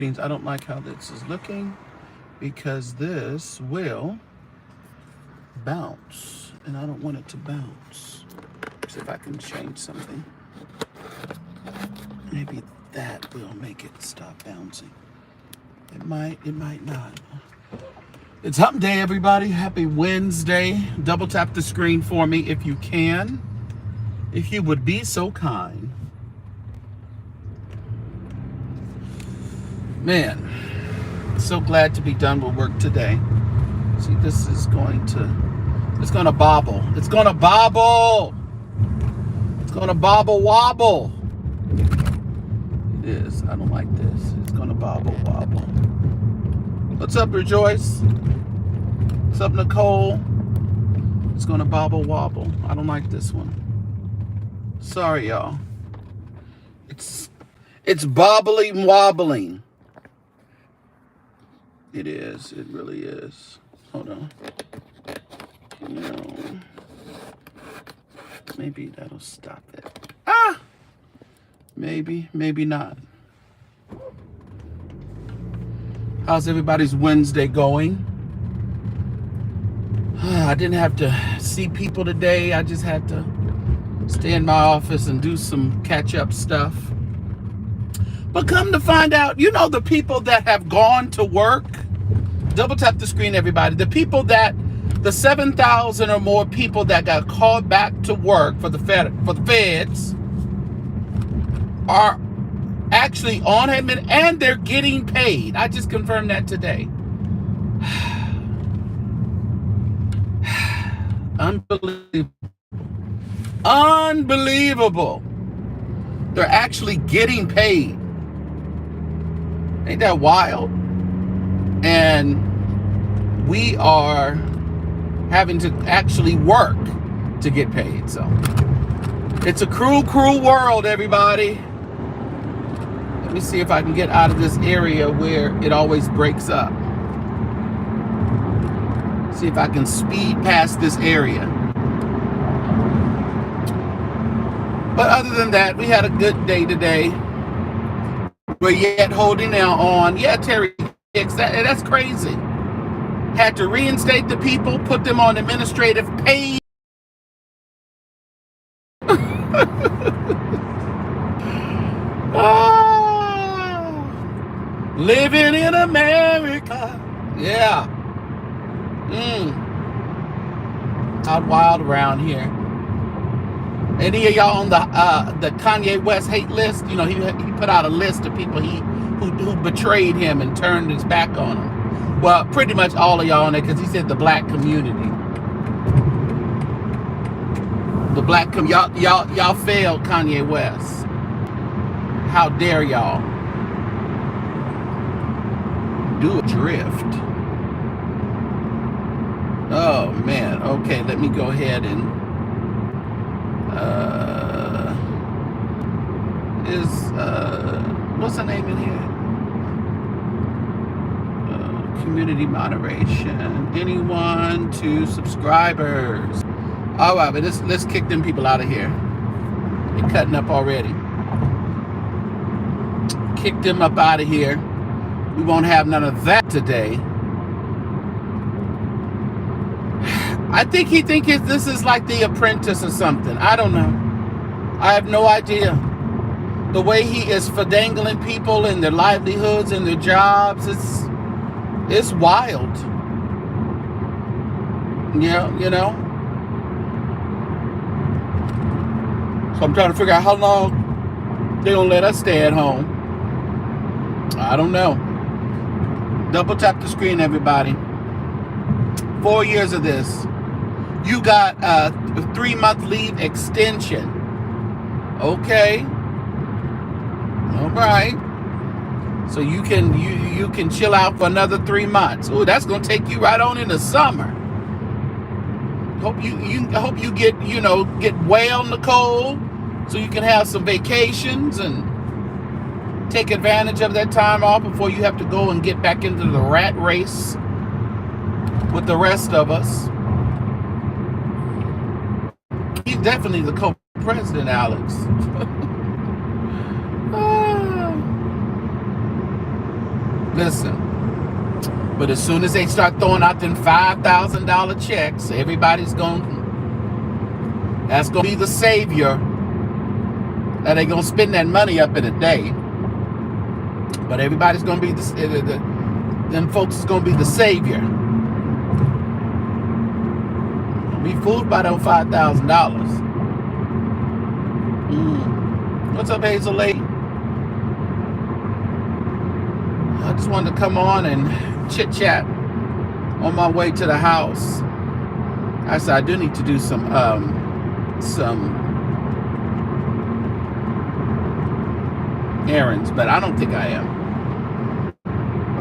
I don't like how this is looking because this will bounce and I don't want it to bounce. See if I can change something. Maybe that will make it stop bouncing. It might not. It's hump day, everybody. Happy Wednesday. Double tap the screen for me if you can. If you would be so kind. Man, so glad to be done with work today. See, this is it's gonna bobble. It's gonna bobble. It's gonna bobble wobble. It is. I don't like this. It's gonna bobble wobble. What's up, Rejoice? What's up, Nicole? It's gonna bobble wobble. I don't like this one. Sorry, y'all. It's bobbling wobbling. It is. It really is. Hold on. No. Maybe that'll stop it. Ah! Maybe not. How's everybody's Wednesday going? I didn't have to see people today. I just had to stay in my office and do some catch-up stuff. But come to find out, the people that have gone to work, double tap the screen, everybody. The 7,000 or more people that got called back to work for the feds are actually on admin and they're getting paid. I just confirmed that today. Unbelievable. They're actually getting paid. Ain't that wild? And we are having to actually work to get paid. So it's a cruel world, everybody. Let me see if I can get out of this area where it always breaks up. See if I can speed past this area. But other than that, we had a good day today. We're yet holding on. Yeah, Terry, that's crazy. Had to reinstate the people, put them on administrative pay. Living in America. Yeah. Out wild around here. Any of y'all on the Kanye West hate list? He put out a list of people who betrayed him and turned his back on him. Well, pretty much all of y'all on there, because he said the black community. The black y'all failed Kanye West. How dare y'all do a drift? Oh man. Okay, let me go ahead and what's her name in here? Community moderation. Anyone to subscribers? All right, but let's kick them people out of here. They're cutting up already. Kick them up out of here. We won't have none of that today. I think he thinks this is like The Apprentice or something. I don't know. I have no idea. The way he is fidangling people and their livelihoods and their jobs, it's wild. Yeah, So I'm trying to figure out how long they gonna let us stay at home. I don't know. Double tap the screen, everybody. 4 years of this. You got a 3-month leave extension. Okay. All right. So you can chill out for another 3 months. Oh, that's gonna take you right on into summer. Hope you get well, Nicole, so you can have some vacations and take advantage of that time off before you have to go and get back into the rat race with the rest of us. He's definitely the co-president, Alex. Listen, but as soon as they start throwing out them $5,000 checks, everybody's that's going to be the savior. That they going to spend that money up in a day. But everybody's going to be, them folks is going to be the savior. Don't be fooled by them $5,000. What's up, Hazel Lady? I just wanted to come on and chit chat on my way to the house. I said I do need to do some errands, but I don't think I am.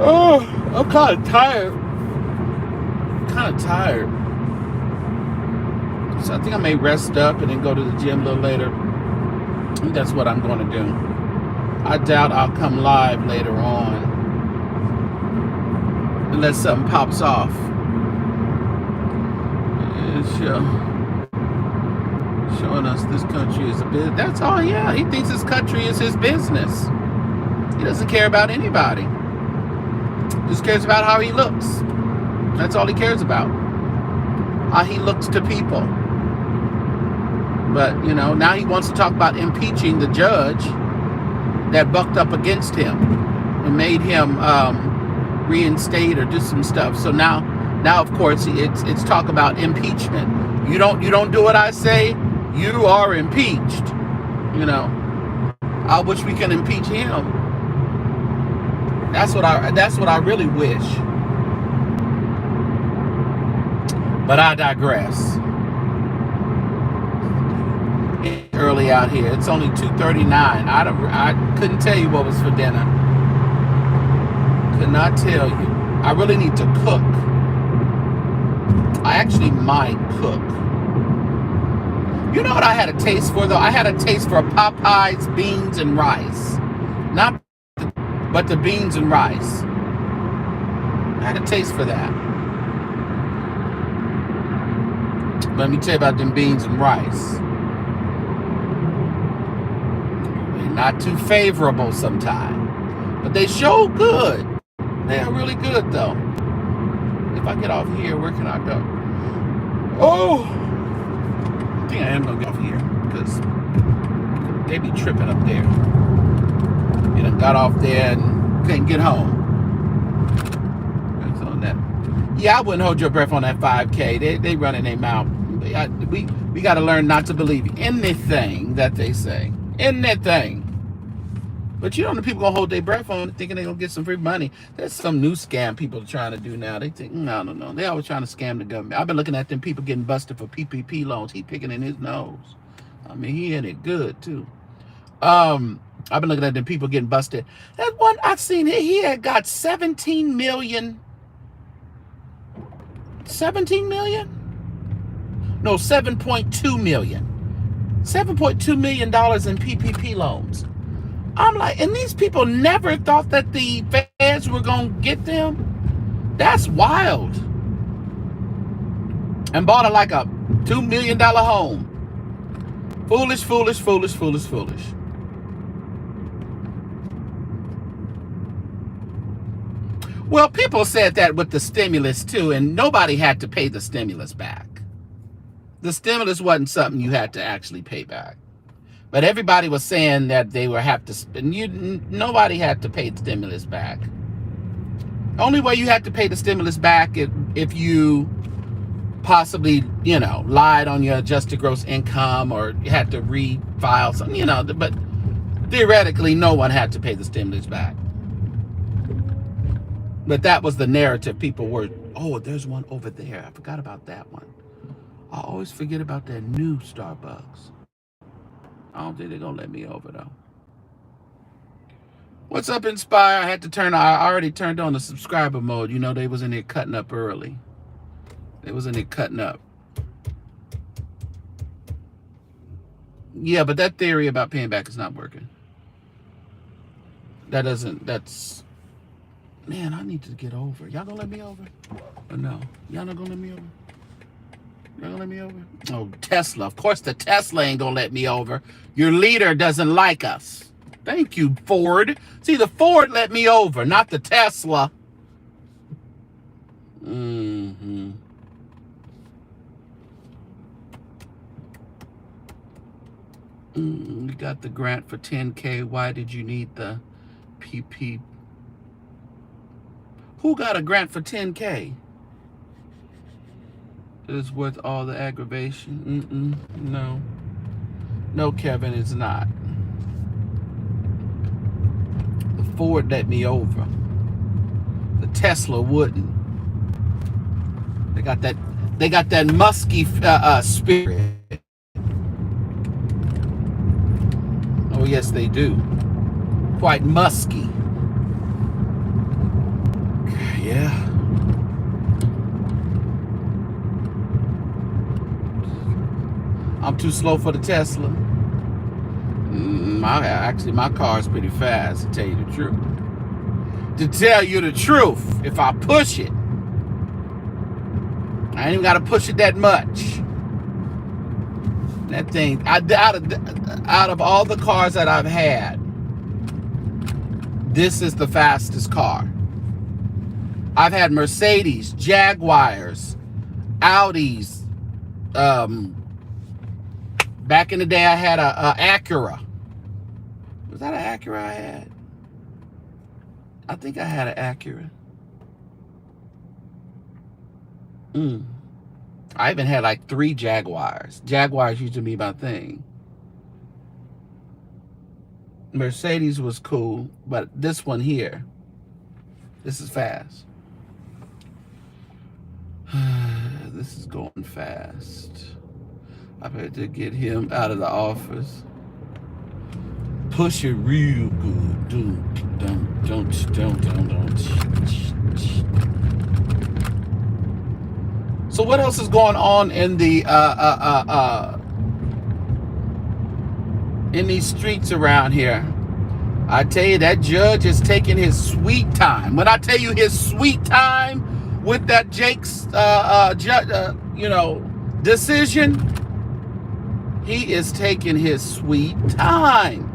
Oh, I'm kind of tired. So I think I may rest up and then go to the gym a little later. I think that's what I'm going to do. I doubt I'll come live later on unless something pops off. Showing us this country is a business. That's all. Yeah, he thinks his country is his business. He doesn't care about anybody. Just cares about how he looks. That's all he cares about. How he looks to people. But, now he wants to talk about impeaching the judge that bucked up against him and made him reinstate or do some stuff. So now of course, it's talk about impeachment. You don't do what I say, you are impeached. I wish we can impeach him. That's what I really wish. But I digress. It's early out here. It's only 2:39. I couldn't tell you what was for dinner. Could not tell you. I really need to cook. I actually might cook. You know what I had a taste for, though? I had a taste for Popeye's beans and rice. But the beans and rice. I had a taste for that. Let me tell you about them beans and rice. They're not too favorable sometimes. But they show good. They are really good, though. If I get off here, where can I go? Oh! I think I am going to get off here. Because they be tripping up there. You done got off there and couldn't get home. That's on that. Yeah, I wouldn't hold your breath on that 5K. They running their mouth. We got to learn not to believe anything that they say. Anything. But the people gonna hold their breath on it, thinking they're gonna get some free money. There's some new scam people are trying to do now. They think, I don't know. They always trying to scam the government. I've been looking at them people getting busted for PPP loans. He picking in his nose. I mean, he in it good too. I've been looking at them people getting busted. That one I've seen, he had got 17 million. 17 million? No, 7.2 million. $7.2 million in PPP loans. I'm like, and these people never thought that the feds were going to get them? That's wild. And bought a $2 million home. Foolish, foolish, foolish, foolish, foolish. Well, people said that with the stimulus too, and nobody had to pay the stimulus back. The stimulus wasn't something you had to actually pay back. But everybody was saying that they would have to spend. Nobody had to pay the stimulus back. Only way you had to pay the stimulus back if you possibly, lied on your adjusted gross income or you had to refile something, but theoretically no one had to pay the stimulus back. But that was the narrative. People were, there's one over there. I forgot about that one. I always forget about that new Starbucks. I don't think they're going to let me over, though. What's up, Inspire? I already turned on the subscriber mode. They was in there cutting up early. They was in there cutting up. Yeah, but that theory about paying back is not working. Man, I need to get over. Y'all going to let me over? Or no? Y'all not going to let me over? Y'all gonna let me over? Oh, Tesla. Of course the Tesla ain't gonna let me over. Your leader doesn't like us. Thank you, Ford. See, the Ford let me over, not the Tesla. Mm-hmm. You got the grant for $10K. Why did you need the PP? Who got a grant for $10K? It's worth all the aggravation. No. No, Kevin, it's not. The Ford let me over. The Tesla wouldn't. They got that musky spirit. Oh yes, they do. Quite musky. Yeah. I'm too slow for the Tesla. My car is pretty fast, to tell you the truth. To tell you the truth, if I push it, I ain't even got to push it that much. That thing, out of all the cars that I've had, this is the fastest car. I've had Mercedes, Jaguars, Audis. Back in the day, I had a Acura. Was that an Acura I had? I think I had an Acura. I even had like 3 Jaguars. Jaguars used to be my thing. Mercedes was cool, but this one here, this is fast. This is going fast. I better get him out of the office. Push it real good. Don't. So what else is going on in the in these streets around here? I tell you, that judge is taking his sweet time. When I tell you his sweet time with that Jake's decision, he is taking his sweet time.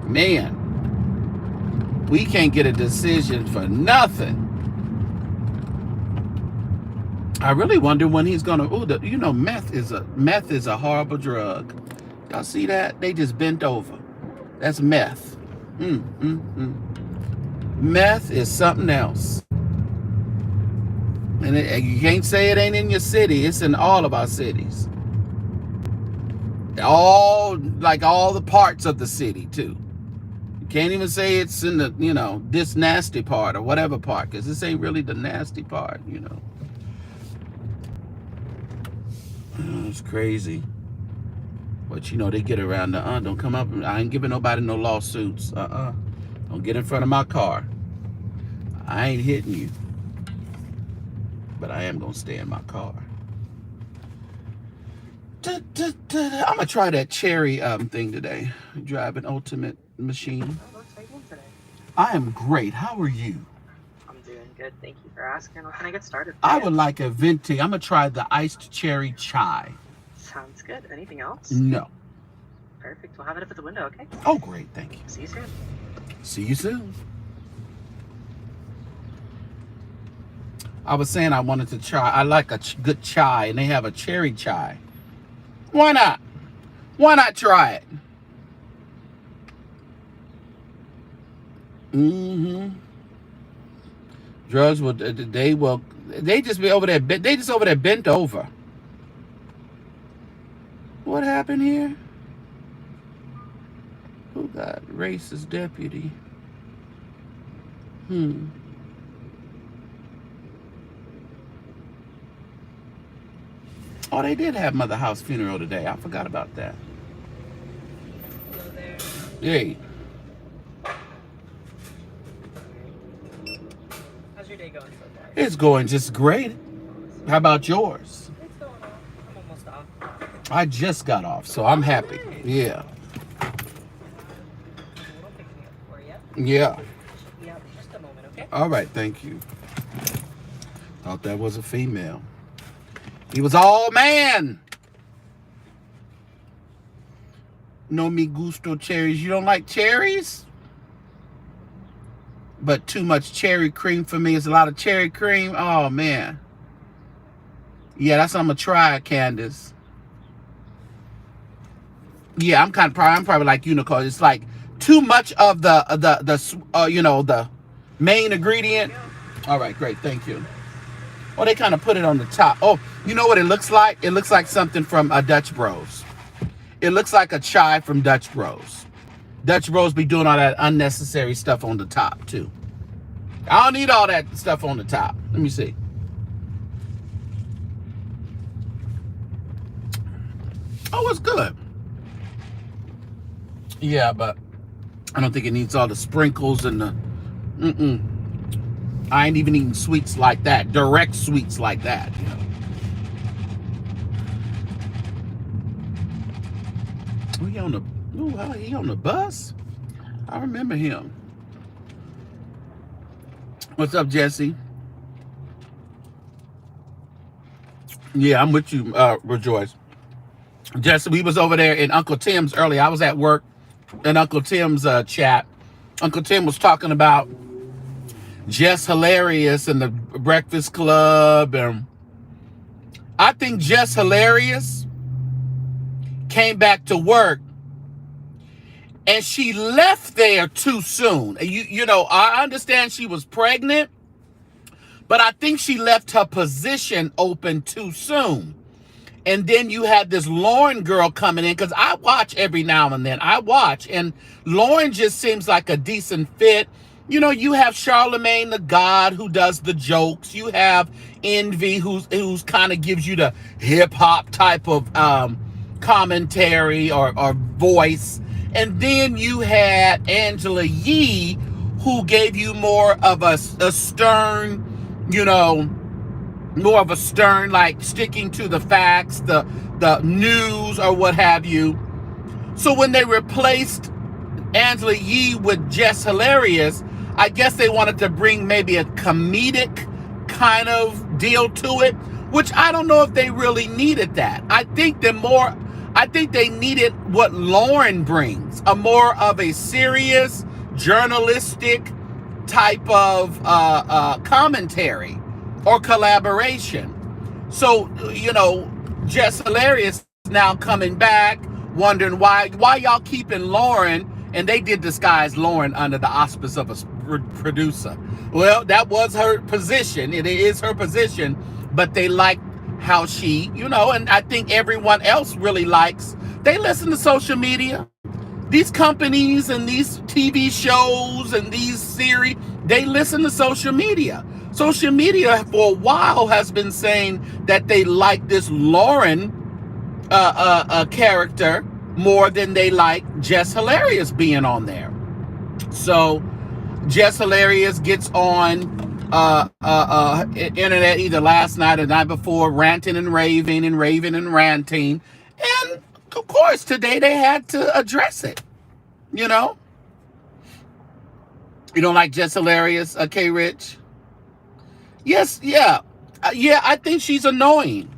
Man, we can't get a decision for nothing. I really wonder when he's gonna. Meth is a horrible drug. Y'all see that? They just bent over. That's meth. Meth is something else. And you can't say it ain't in your city. It's in all of our cities. All the parts of the city too. You can't even say it's in the this nasty part or whatever part, because this ain't really the nasty part. It's crazy. But they get around the don't come up. I ain't giving nobody no lawsuits. Don't get in front of my car. I ain't hitting you. But I am gonna stay in my car. I'm gonna try that cherry thing today. Drive an ultimate machine. Oh, looks like one today. I am great. How are you? I'm doing good. Thank you for asking. What can I get started? I would like a venti. I'm gonna try the iced cherry chai. Sounds good. Anything else? No. Perfect. We'll have it up at the window, okay? Oh, great. Thank you. See you soon. See you soon. I was saying I wanted to try. I like a good chai, and they have a cherry chai. Why not? Why not try it? Drugs will. They just be over there. They just over there bent over. What happened here? Who got racist deputy? Oh, they did have Mother House funeral today. I forgot about that. Hello there. Hey. How's your day going so far? It's going just great. How about yours? It's going on. I'm almost off. I just got off, so I'm happy. Nice. Yeah. We'll pick me up for you. Yeah. Should be out in just a moment, okay? All right, thank you. Thought that was a female. He was all man. No me gusto cherries. You don't like cherries? But too much cherry cream for me. It's a lot of cherry cream. Oh, man. Yeah, that's what I'm going to try, Candace. Yeah, I'm probably like you, Nicole. It's like too much of the main ingredient. All right, great. Thank you. Oh, they kind of put it on the top. Oh, you know what it looks like? It looks like something from Dutch Bros. It looks like a chai from Dutch Bros. Dutch Bros be doing all that unnecessary stuff on the top, too. I don't need all that stuff on the top. Let me see. Oh, it's good. Yeah, but I don't think it needs all the sprinkles and the... I ain't even eating sweets like that. Direct sweets like that, you know. Oh, he on the bus? I remember him. What's up, Jesse? Yeah, I'm with you, Rejoice. Jesse, we was over there in Uncle Tim's earlier. I was at work in Uncle Tim's chat. Uncle Tim was talking about Jess Hilarious and the Breakfast Club. And I think Jess Hilarious came back to work and she left there too soon. You know, I understand she was pregnant, but I think she left her position open too soon. And then you had this Lauren girl coming in, because I watch every now and then. And Lauren just seems like a decent fit. You know, you have Charlemagne the God who does the jokes. You have Envy who's kind of gives you the hip hop type of commentary or voice. And then you had Angela Yee, who gave you more of a stern, you know, more of a stern, like sticking to the facts, the news or what have you. So when they replaced Angela Yee with Jess Hilarious, I guess they wanted to bring maybe a comedic kind of deal to it, which I don't know if they really needed that. I think they needed what Lauren brings, a more of a serious, journalistic type of commentary or collaboration. So, you know, Jess Hilarious now coming back, wondering why y'all keeping Lauren, and they did disguise Lauren under the auspice of a producer. Well, that was her position. It is her position, but they like how she, you know, and I think everyone else really likes, they listen to social media. These companies and these TV shows and these series, they listen to social media. Social media for a while has been saying that they like this Lauren character more than they like Jess Hilarious being on there. So Jess Hilarious gets on internet either last night or the night before, ranting and raving and ranting. And of course, today they had to address it. You know? You don't like Jess Hilarious, K Rich? Yes, yeah. Yeah, I think she's annoying.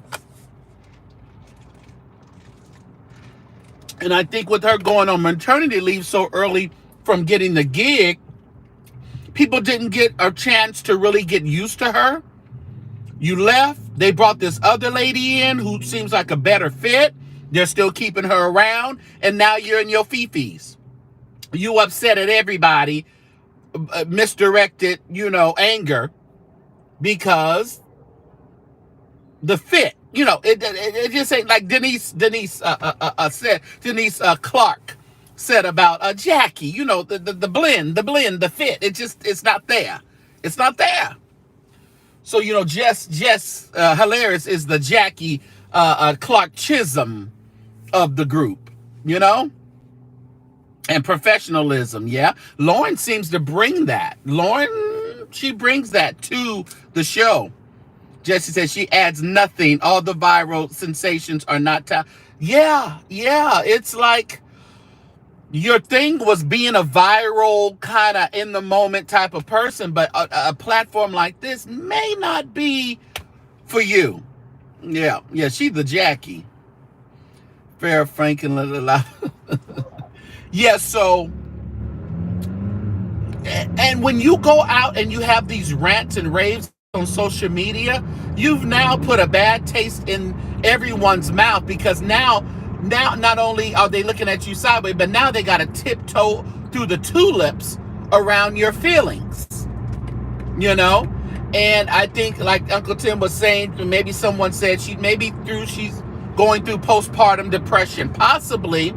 And I think with her going on maternity leave so early from getting the gig, people didn't get a chance to really get used to her. You left. They brought this other lady in who seems like a better fit. They're still keeping her around. And now you're in your fifis. You upset at everybody, misdirected, you know, anger. Because the fit, you know, it just ain't like Denise Clark said about Jackie, you know, the blend, the fit. It's not there. It's not there. So, you know, Jess Hilarious is the Jackie Clark Chisholm of the group, you know? And professionalism, yeah. Lauren seems to bring that. She brings that to the show. Jessie says she adds nothing. All the viral sensations are not yeah. It's like your thing was being a viral kind of in the moment type of person, but a platform like this may not be for you. Yeah, she's the Jackie. Fair Franklin. Yeah, so, and when you go out and you have these rants and raves on social media, you've now put a bad taste in everyone's mouth, because now not only are they looking at you sideways, but now they got to tiptoe through the tulips around your feelings, you know? And I think, like Uncle Tim was saying, maybe someone said she's going through postpartum depression, possibly.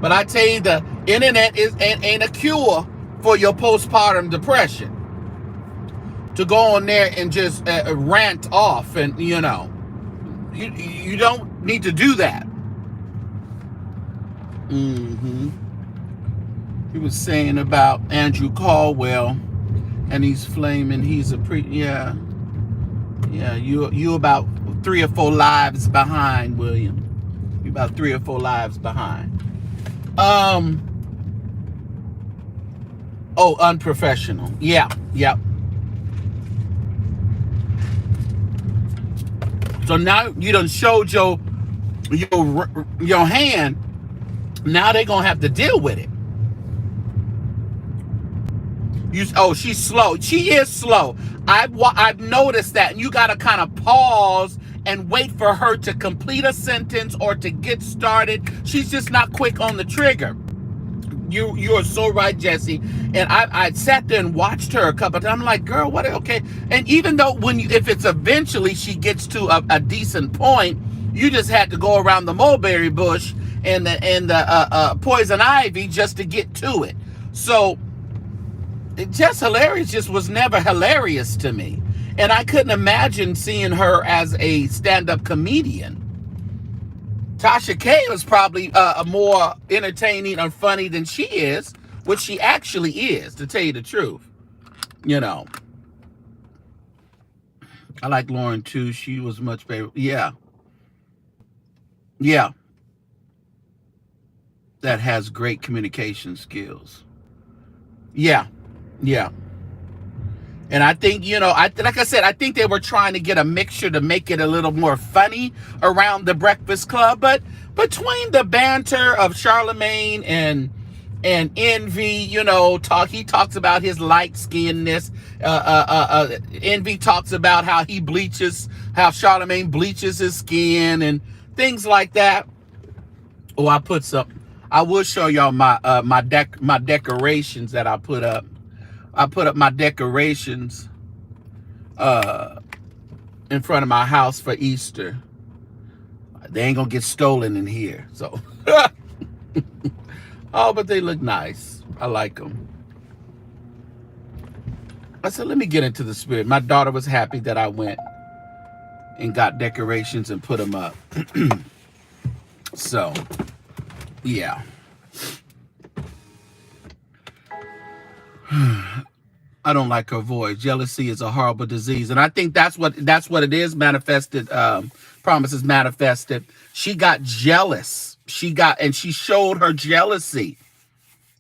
But I tell you, the internet ain't a cure for your postpartum depression. To go on there and just rant off, and you don't need to do that. He was saying about Andrew Caldwell, and he's flaming. He's a yeah. You about 3 or 4 lives behind, William. You about 3 or 4 lives behind. Unprofessional. Yeah. So now you done showed your hand. Now they're gonna have to deal with it. She's slow. She is slow. I've noticed that, and you gotta kind of pause and wait for her to complete a sentence or to get started. She's just not quick on the trigger. You are so right, Jesse. And I sat there and watched her a couple of times. I'm like, girl, what? Okay. And even though if it's eventually she gets to a decent point, you just had to go around the mulberry bush and the poison ivy just to get to it. So Jess Hilarious just was never hilarious to me. And I couldn't imagine seeing her as a stand-up comedian. Tasha K was probably more entertaining or funny than she is, which she actually is, to tell you the truth. I like Lauren too. She was much better. Yeah. That has great communication skills. Yeah. And I think, like I said, I think they were trying to get a mixture to make it a little more funny around the Breakfast Club. But between the banter of Charlamagne and Envy, he talks about his light skinness. Envy talks about how Charlamagne bleaches his skin and things like that. Oh, I will show y'all my decorations that I put up. I put up my decorations in front of my house for Easter. They ain't gonna get stolen in here, so. Oh, but they look nice. I like them. I said, let me get into the spirit. My daughter was happy that I went and got decorations and put them up. So, yeah. I don't like her voice. Jealousy is a horrible disease, and I think that's what it is manifested. Promises manifested. She got jealous. She showed her jealousy,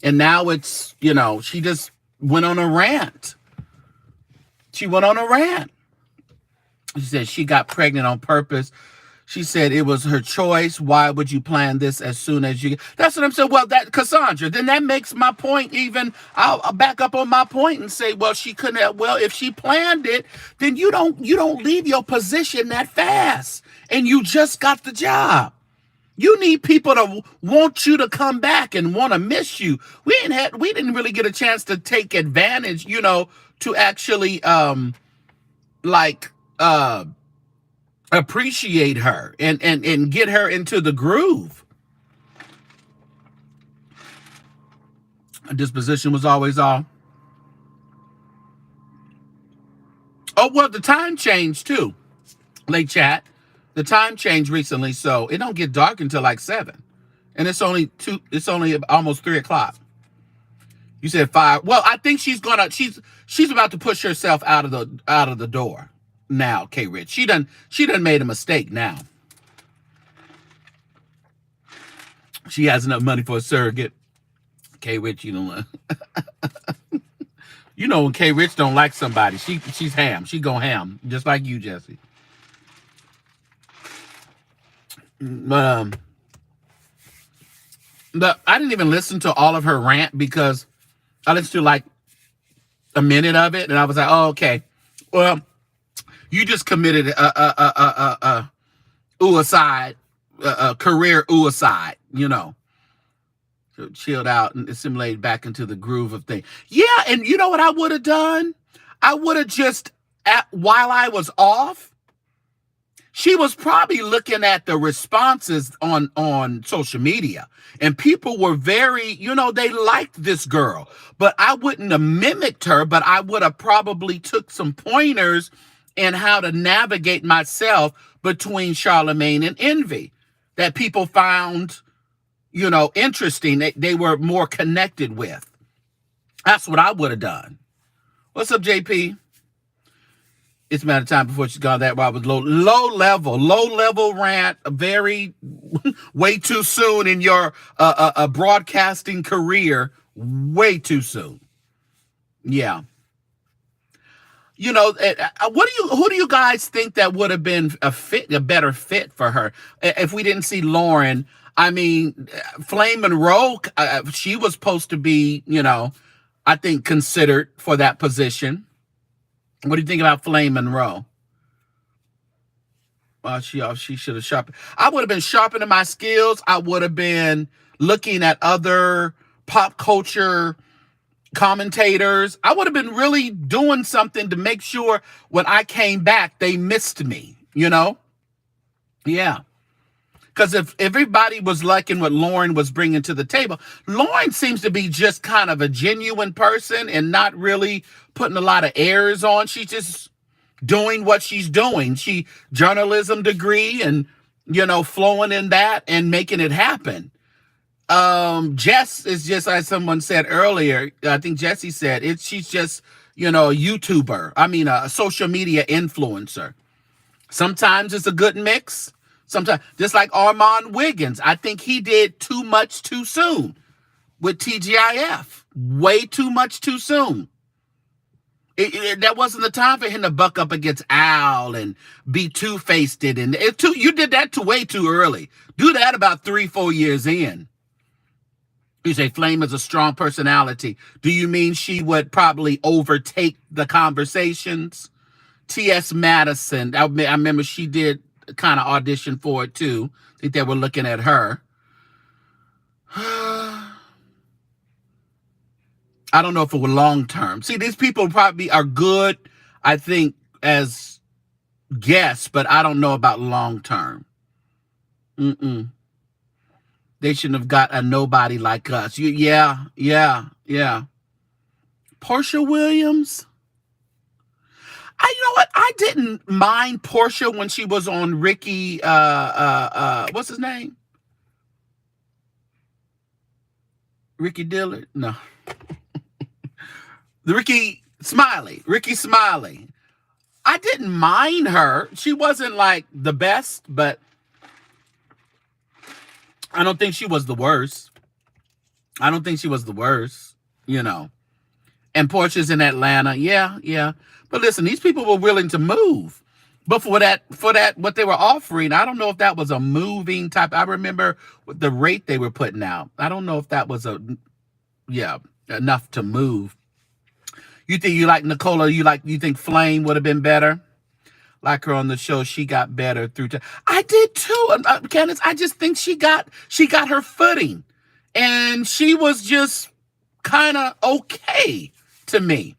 and now it's she just went on a rant. She said she got pregnant on purpose. She said it was her choice. Why would you plan this as soon as you... That's what I'm saying. Well, Cassandra, then that makes my point even... I'll back up on my point and say, well, she couldn't have... Well, if she planned it, then you don't leave your position that fast. And you just got the job. You need people to want you to come back and want to miss you. We didn't really get a chance to take advantage, to actually, appreciate her and get her into the groove. Her disposition was always off. Oh, well, the time changed too. Late chat. The time changed recently, so it don't get dark until like 7. And it's only almost 3 o'clock. You said 5. Well, I think she's about to push herself out of the door. Now, K Rich. She done made a mistake now. She has enough money for a surrogate. K Rich, when K Rich don't like somebody, she's ham. She go ham, just like you, Jesse. But I didn't even listen to all of her rant because I listened to like a minute of it, and I was like, "Oh, okay. Well, you just committed a suicide, a career suicide, you know." So chilled out and assimilated back into the groove of things. Yeah, and you know what I would have done? I would have just, while I was off, she was probably looking at the responses on social media, and people were very, they liked this girl, but I wouldn't have mimicked her, but I would have probably took some pointers in how to navigate myself between Charlemagne and Envy that people found, interesting. They were more connected with. That's what I would have done. What's up, JP? It's a matter of time before she's gone that while with low level rant, very way too soon in your broadcasting career, way too soon. Yeah. Who do you guys think that would have been a better fit for her if we didn't see Lauren? I mean, Flame Monroe, she was supposed to be, I think considered for that position. What do you think about Flame Monroe? Well, she should have sharpened. I would have been sharpening my skills. I would have been looking at other pop culture commentators. I would have been really doing something to make sure when I came back, they missed me, Yeah. Because if everybody was liking what Lauren was bringing to the table, Lauren seems to be just kind of a genuine person and not really putting a lot of airs on. She's just doing what she's doing. She journalism degree and, flowing in that and making it happen. Jess is just, as someone said earlier, I think Jesse said, she's just, a YouTuber. I mean, a social media influencer. Sometimes it's a good mix. Sometimes, just like Armand Wiggins, I think he did too much too soon with TGIF. Way too much too soon. That wasn't the time for him to buck up against Al and be two-faced. And you did that way too early. Do that about 3-4 years in. You say Flame is a strong personality. Do you mean she would probably overtake the conversations? T.S. Madison, I remember she did kind of audition for it too. I think they were looking at her. I don't know if it was long term. See, these people probably are good, I think, as guests, but I don't know about long term. They shouldn't have got a nobody like us. Yeah. Portia Williams. You know what? I didn't mind Portia when she was on Ricky, what's his name? Ricky Dillard? No. Ricky Smiley. I didn't mind her. She wasn't like the best, but I don't think she was the worst. And Portia's in Atlanta. Yeah. But listen, these people were willing to move. But for that, what they were offering, I don't know if that was a moving type. I remember the rate they were putting out. I don't know if that was enough to move. You think you like Nicola? You think Flame would have been better? Like her on the show, she got better through time. I did too, Candace. I just think she got her footing, and she was just kind of okay to me.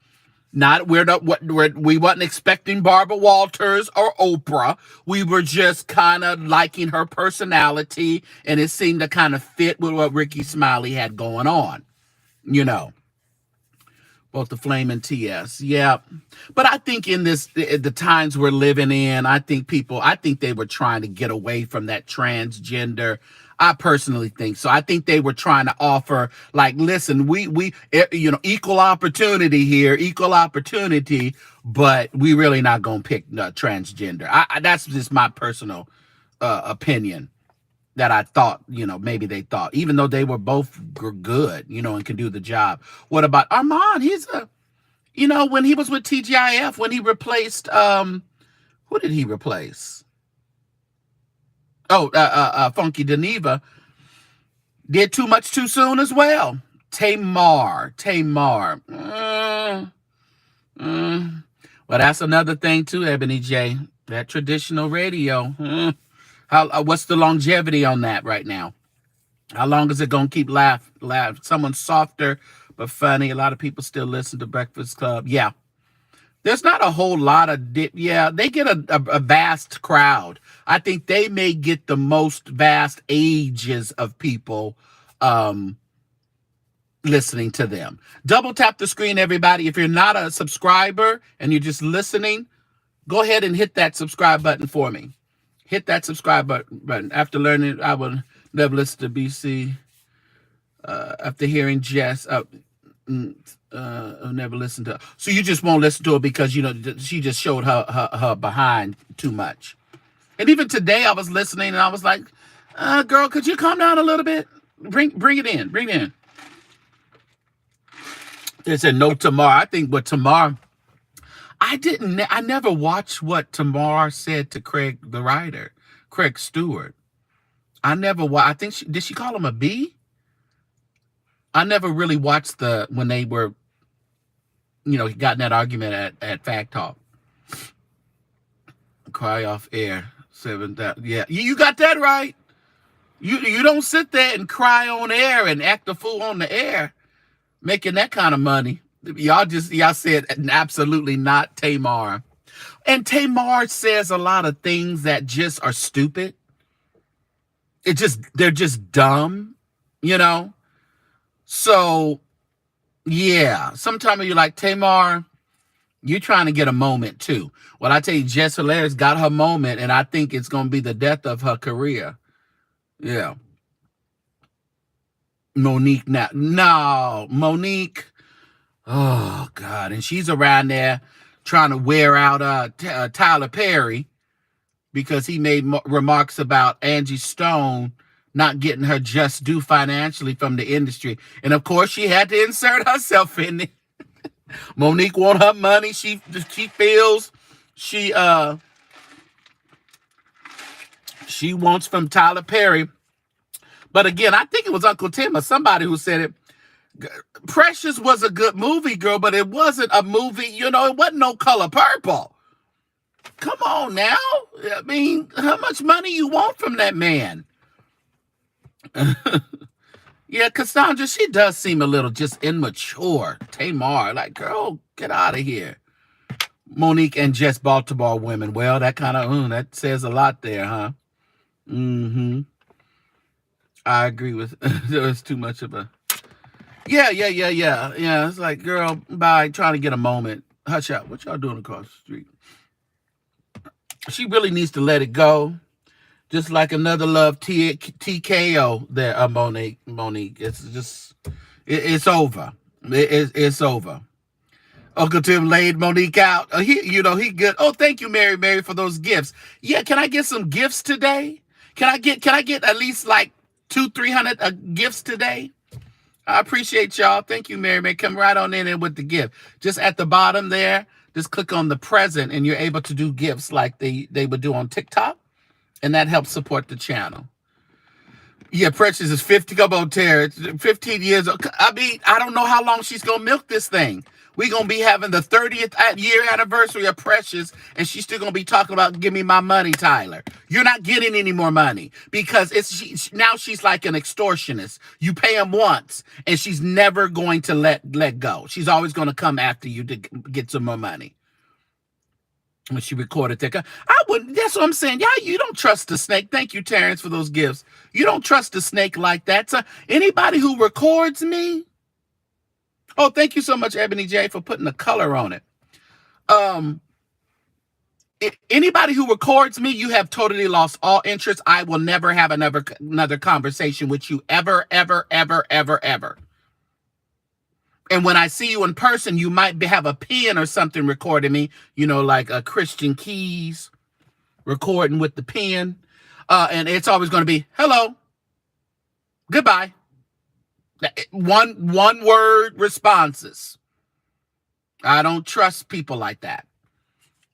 We wasn't expecting Barbara Walters or Oprah. We were just kind of liking her personality, and it seemed to kind of fit with what Ricky Smiley had going on, Both the Flame and TS, yeah. But I think in the times we're living in, I think they were trying to get away from that transgender. I personally think so. I think they were trying to offer, like, listen, we equal opportunity here, but we really not gonna pick transgender. That's just my personal opinion. That I thought, maybe they thought, even though they were both good, and can do the job. What about Armand? He's when he was with TGIF, when he replaced, who did he replace? Oh, Funky Geneva. Did too much too soon as well. Tamar. Well, that's another thing too, Ebony J. That traditional radio. What's the longevity on that right now? How long is it gonna keep laugh? Someone softer but funny. A lot of people still listen to Breakfast Club. Yeah, there's not a whole lot of yeah. They get a vast crowd. I think they may get the most vast ages of people listening to them. Double tap the screen, everybody. If you're not a subscriber and you're just listening, go ahead and hit that subscribe button for me. Hit that subscribe button. After learning, I will never listen to BC. After hearing Jess, I'll never listen to her. So you just won't listen to her because, she just showed her behind too much. And even today I was listening and I was like, girl, could you calm down a little bit? Bring it in. They said no Tamar. I think what Tamar, I never watched what Tamar said to Craig, the writer, Craig Stewart. I think did she call him a B? I never really watched when they were, got in that argument at Fact Talk. Cry off air. 7,000. Yeah, you got that right. You don't sit there and cry on air and act a fool on the air, making that kind of money. Y'all said absolutely not Tamar. And Tamar says a lot of things that just are stupid. They're just dumb, So, yeah, sometimes you're like, Tamar, you're trying to get a moment too. Well, I tell you, Jess Hilarious got her moment, and I think it's going to be the death of her career. Yeah. Monique now. No, Monique. Oh, God. And she's around there trying to wear out Tyler Perry because he made remarks about Angie Stone not getting her just due financially from the industry. And, of course, she had to insert herself in it. Monique wants her money. She feels she wants from Tyler Perry. But, again, I think it was Uncle Tim or somebody who said it. Precious was a good movie, girl, but it wasn't a movie, it wasn't no Color Purple. Come on now. I mean, how much money you want from that man? Yeah, Cassandra, she does seem a little just immature. Tamar, like, girl, get out of here. Monique and Jess Baltimore women. Well, that kind of, that says a lot there, huh? Mm-hmm. I agree with, there was too much of a, yeah. It's like, girl, bye, trying to get a moment. Hush out. What y'all doing across the street? She really needs to let it go. Just like another love TKO there, Monique. It's just, it's over. It's over. Uncle Tim laid Monique out. He good. Oh, thank you, Mary, for those gifts. Yeah, can I get some gifts today? Can I get at least like 200-300 gifts today? I appreciate y'all. Thank you, Mary. Come right on in with the gift. Just at the bottom there, just click on the present and you're able to do gifts like they would do on TikTok. And that helps support the channel. Yeah, Precious is 50. Come on, Tara. 15 years old. I mean, I don't know how long she's going to milk this thing. We're going to be having the 30th year anniversary of Precious, and she's still going to be talking about, give me my money, Tyler. You're not getting any more money because now she's like an extortionist. You pay him once, and she's never going to let go. She's always going to come after you to get some more money. When she recorded that, I wouldn't. That's what I'm saying. Yeah, you don't trust the snake. Thank you, Terrence, for those gifts. You don't trust the snake like that. So anybody who records me. Oh, thank you so much, Ebony J, for putting the color on it. Anybody who records me, you have totally lost all interest. I will never have another conversation with you ever. And when I see you in person, you might have a pen or something recording me, like a Christian Keys recording with the pen. And it's always going to be, hello, goodbye. One word responses. I don't trust people like that.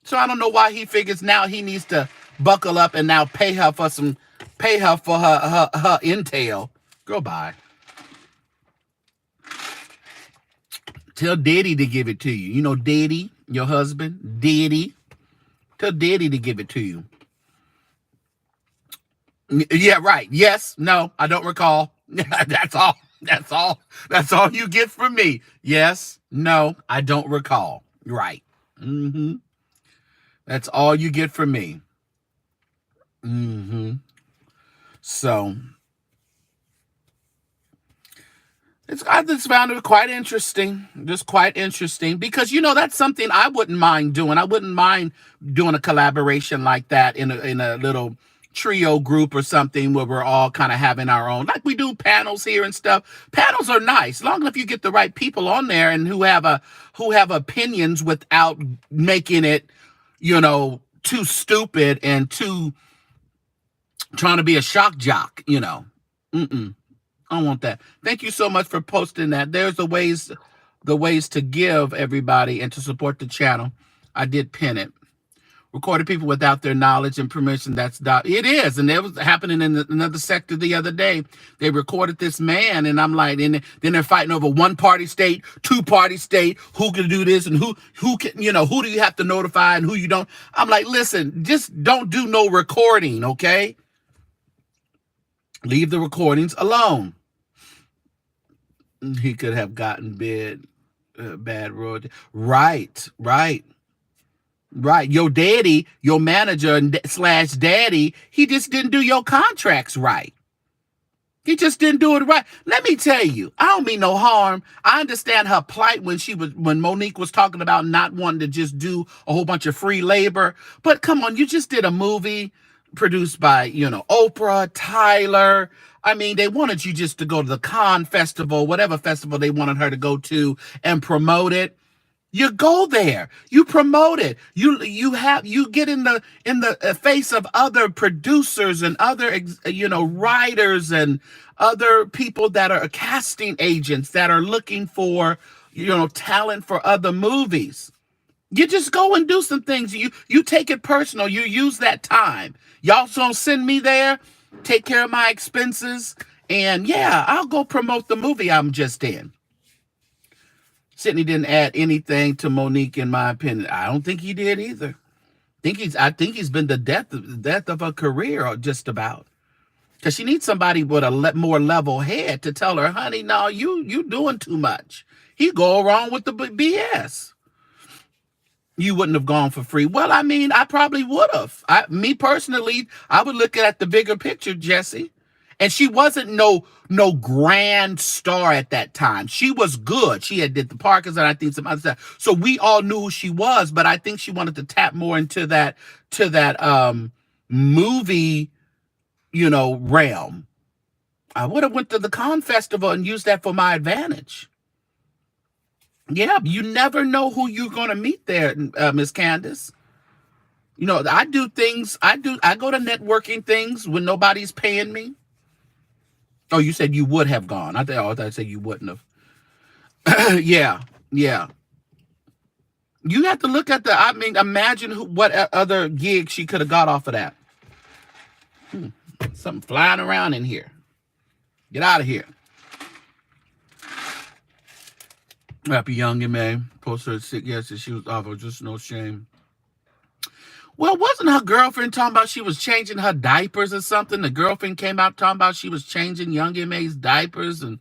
So I don't know why he figures now he needs to buckle up and now pay her for her intel. Go by. Tell Daddy to give it to you. You know Daddy, your husband, Daddy. Tell Daddy to give it to you. Yeah, right. Yes, no, I don't recall. That's all. That's all. That's all you get from me. Yes, no, I don't recall. Right. Mm-hmm. That's all you get from me. Mm-hmm. So I just found it quite interesting. Just quite interesting because that's something I wouldn't mind doing. I wouldn't mind doing a collaboration like that in a little trio group or something where we're all kind of having our own, like we do panels here and stuff. Panels are nice, long enough you get the right people on there and who have opinions without making it, too stupid and too trying to be a shock jock. Mm-mm. I don't want that. Thank you so much for posting that. There's the ways to give everybody and to support the channel. I did pin it. Recorded people without their knowledge and permission. It is, and it was happening in another sector the other day. They recorded this man, and I'm like, and then they're fighting over one party state, two party state, who can do this and who can, who do you have to notify and who you don't. I'm like, listen, just don't do no recording, okay? Leave the recordings alone. He could have gotten bad road. Right. Your daddy, your manager slash daddy, he just didn't do your contracts right. He just didn't do it right. Let me tell you, I don't mean no harm. I understand her plight when Monique was talking about not wanting to just do a whole bunch of free labor. But come on, you just did a movie produced by, Oprah, Tyler. I mean, they wanted you just to go to the Cannes festival, whatever festival they wanted her to go to and promote it. You go there, you promote it, you get in the face of other producers and other writers and other people that are casting agents that are looking for talent for other movies. You just go and do some things. You take it personal. You use that time. Y'all don't send me there, take care of my expenses, and yeah, I'll go promote the movie I'm just in. Sidney didn't add anything to Monique, in my opinion. I don't think he did either. I think he's been the death of her career, just about. Because she needs somebody with a more level head to tell her, honey, no, you doing too much. He go along with the BS. You wouldn't have gone for free. Well, I mean, I probably would have. Me personally, I would look at the bigger picture, Jesse. And she wasn't no grand star at that time. She was good. She did the Parkers and I think some other stuff. So we all knew who she was, but I think she wanted to tap more into that movie, realm. I would have went to the Cannes Festival and used that for my advantage. Yeah, you never know who you're going to meet there, Miss Candace. I do things. I go to networking things when nobody's paying me. Oh, you said you would have gone. I thought I said you wouldn't have. Yeah. You have to look at imagine what other gig she could have got off of that. Something flying around in here. Get out of here. Happy young and May posted her sick yesterday. She was awful. Just no shame. Well, wasn't her girlfriend talking about she was changing her diapers or something? The girlfriend came out talking about she was changing Young M.A.'s diapers, and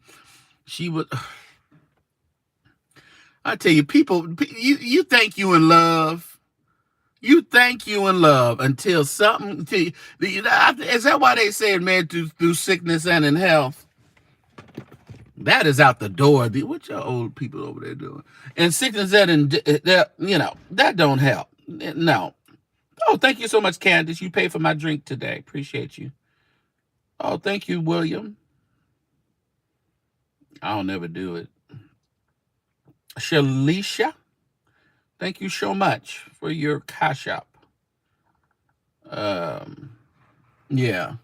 she would. I tell you, people, you think you in love. You think you in love until something. Is that why they say man through sickness and in health? That is out the door. What y'all old people over there doing? And sickness and that don't help. No. Oh, thank you so much, Candace. You paid for my drink today. Appreciate you. Oh, thank you, William. I'll never do it. Shalisha, thank you so much for your CashApp. Yeah.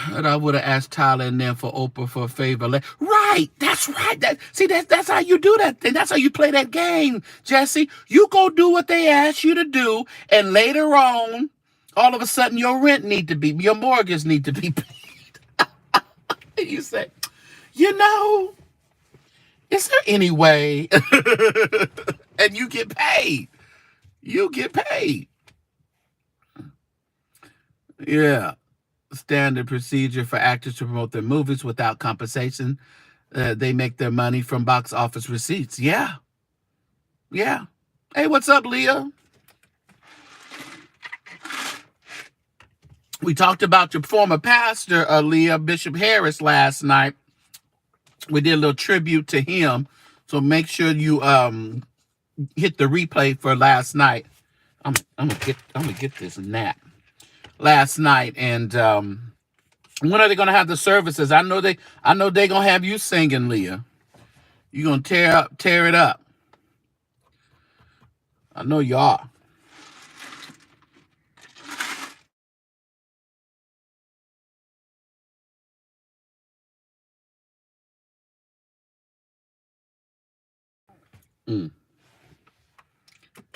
And I would have asked Tyler and then for Oprah for a favor. Right, that's right. That's how you do that thing. That's how you play that game, Jesse. You go do what they ask you to do, and later on, all of a sudden, your mortgage need to be paid. You say, is there any way? And you get paid. You get paid. Yeah. Standard procedure for actors to promote their movies without compensation. They make their money from box office receipts. Yeah. Yeah. Hey, what's up, Leah? We talked about your former pastor, Leah, Bishop Harris, last night. We did a little tribute to him. So make sure you hit the replay for last night. I'm gonna get this nap. Last night, and when are they gonna have the services? I know they're gonna have you singing, Leah. You're gonna tear it up. I know you are.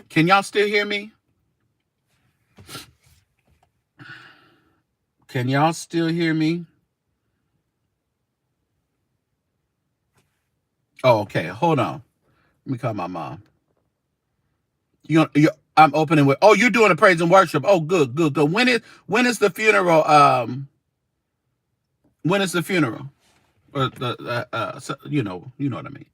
Can y'all still hear me? Can y'all still hear me? Oh, okay. Hold on. Let me call my mom. I'm opening with. Oh, you're doing a praise and worship. Oh, good. When is the funeral? When is the funeral? Or you know what I mean.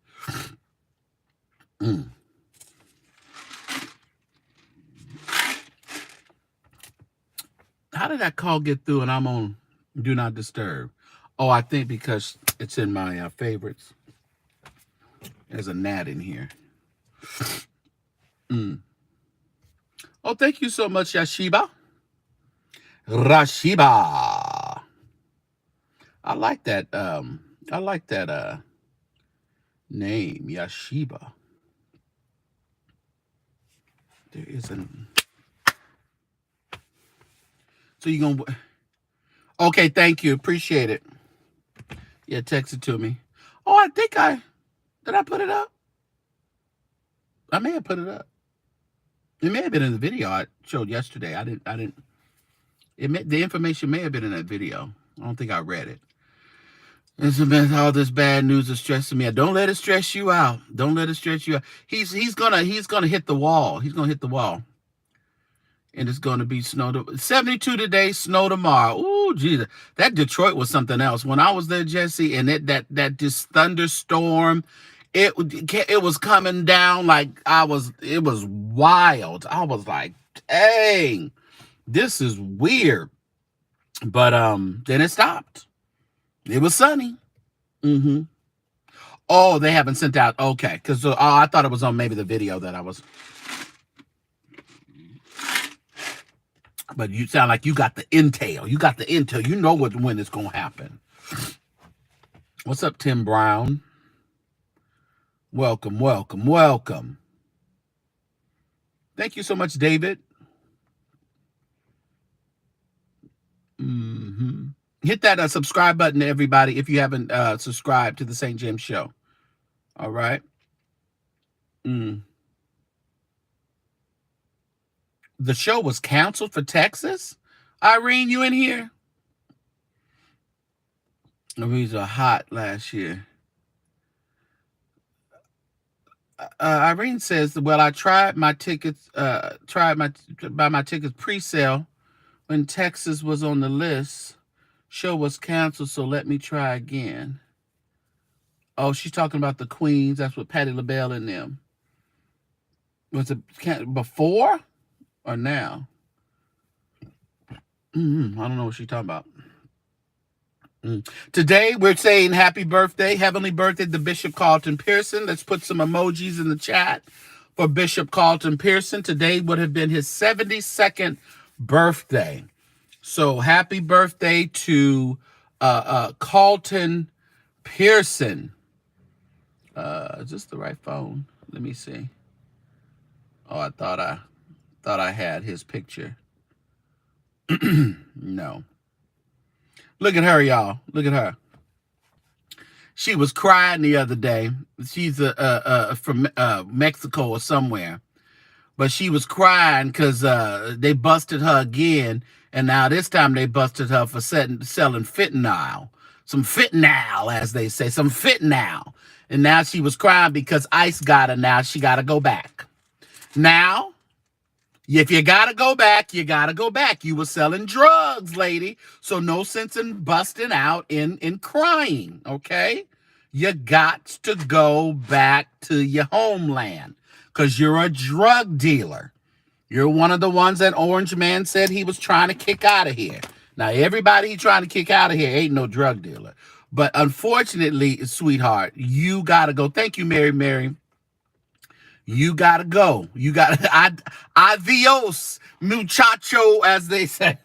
How did that call get through and I'm on Do Not Disturb? Oh, I think because it's in my favorites. There's a gnat in here. Oh, thank you so much, Rashiba. I like that. Name, Yashiba. There isn't. So you're gonna. Okay, thank you. Appreciate it. Yeah, text it to me. Oh, I think did I put it up? I may have put it up. It may have been in the video I showed yesterday. I didn't. The information may have been in that video. I don't think I read it. All this bad news is stressing me out. Don't let it stress you out. Don't let it stress you out. He's gonna hit the wall. He's gonna hit the wall. And it's gonna be snow. 72 today, snow tomorrow. Ooh, Jesus. That Detroit was something else. When I was there, Jesse, and that this thunderstorm, it was coming down like it was wild. I was like, dang, this is weird. But then it stopped. It was sunny. Oh, they haven't sent out. Okay, because I thought it was on maybe the video that I was. But you sound like you got the intel. You got the intel. You know when it's gonna happen. What's up, Tim Brown? Welcome. Thank you so much, David. Hit that subscribe button, everybody, if you haven't subscribed to the St. James Show. All right. The show was canceled for Texas? Irene, you in here? These are hot last year. Irene says, well, I tried my tickets, buy my tickets pre-sale when Texas was on the list. Show was canceled, so let me try again. Oh, she's talking about the Queens. That's what Patti LaBelle and them. Was it before or now? I don't know what she's talking about. Today, we're saying happy birthday, heavenly birthday to Bishop Carlton Pearson. Let's put some emojis in the chat for Bishop Carlton Pearson. Today would have been his 72nd birthday. So happy birthday to Carlton Pearson. Is this the right phone? Let me see. Oh, I thought I had his picture. No. Look at her, y'all. Look at her. She was crying the other day. She's from Mexico or somewhere. But she was crying because they busted her again. And now this time they busted her for selling fentanyl. some fentanyl, as they say, some fentanyl. And now she was crying because ICE got her. Now she got to go back. Now, if you got to go back, you got to go back. You were selling drugs, lady. So no sense in busting out in crying, okay? You got to go back to your homeland because you're a drug dealer. You're one of the ones that Orange Man said he was trying to kick out of here. Now, everybody he's trying to kick out of here ain't no drug dealer. But unfortunately, sweetheart, you got to go. Thank you, Mary. You got to go. You got to, adios, muchacho, as they say.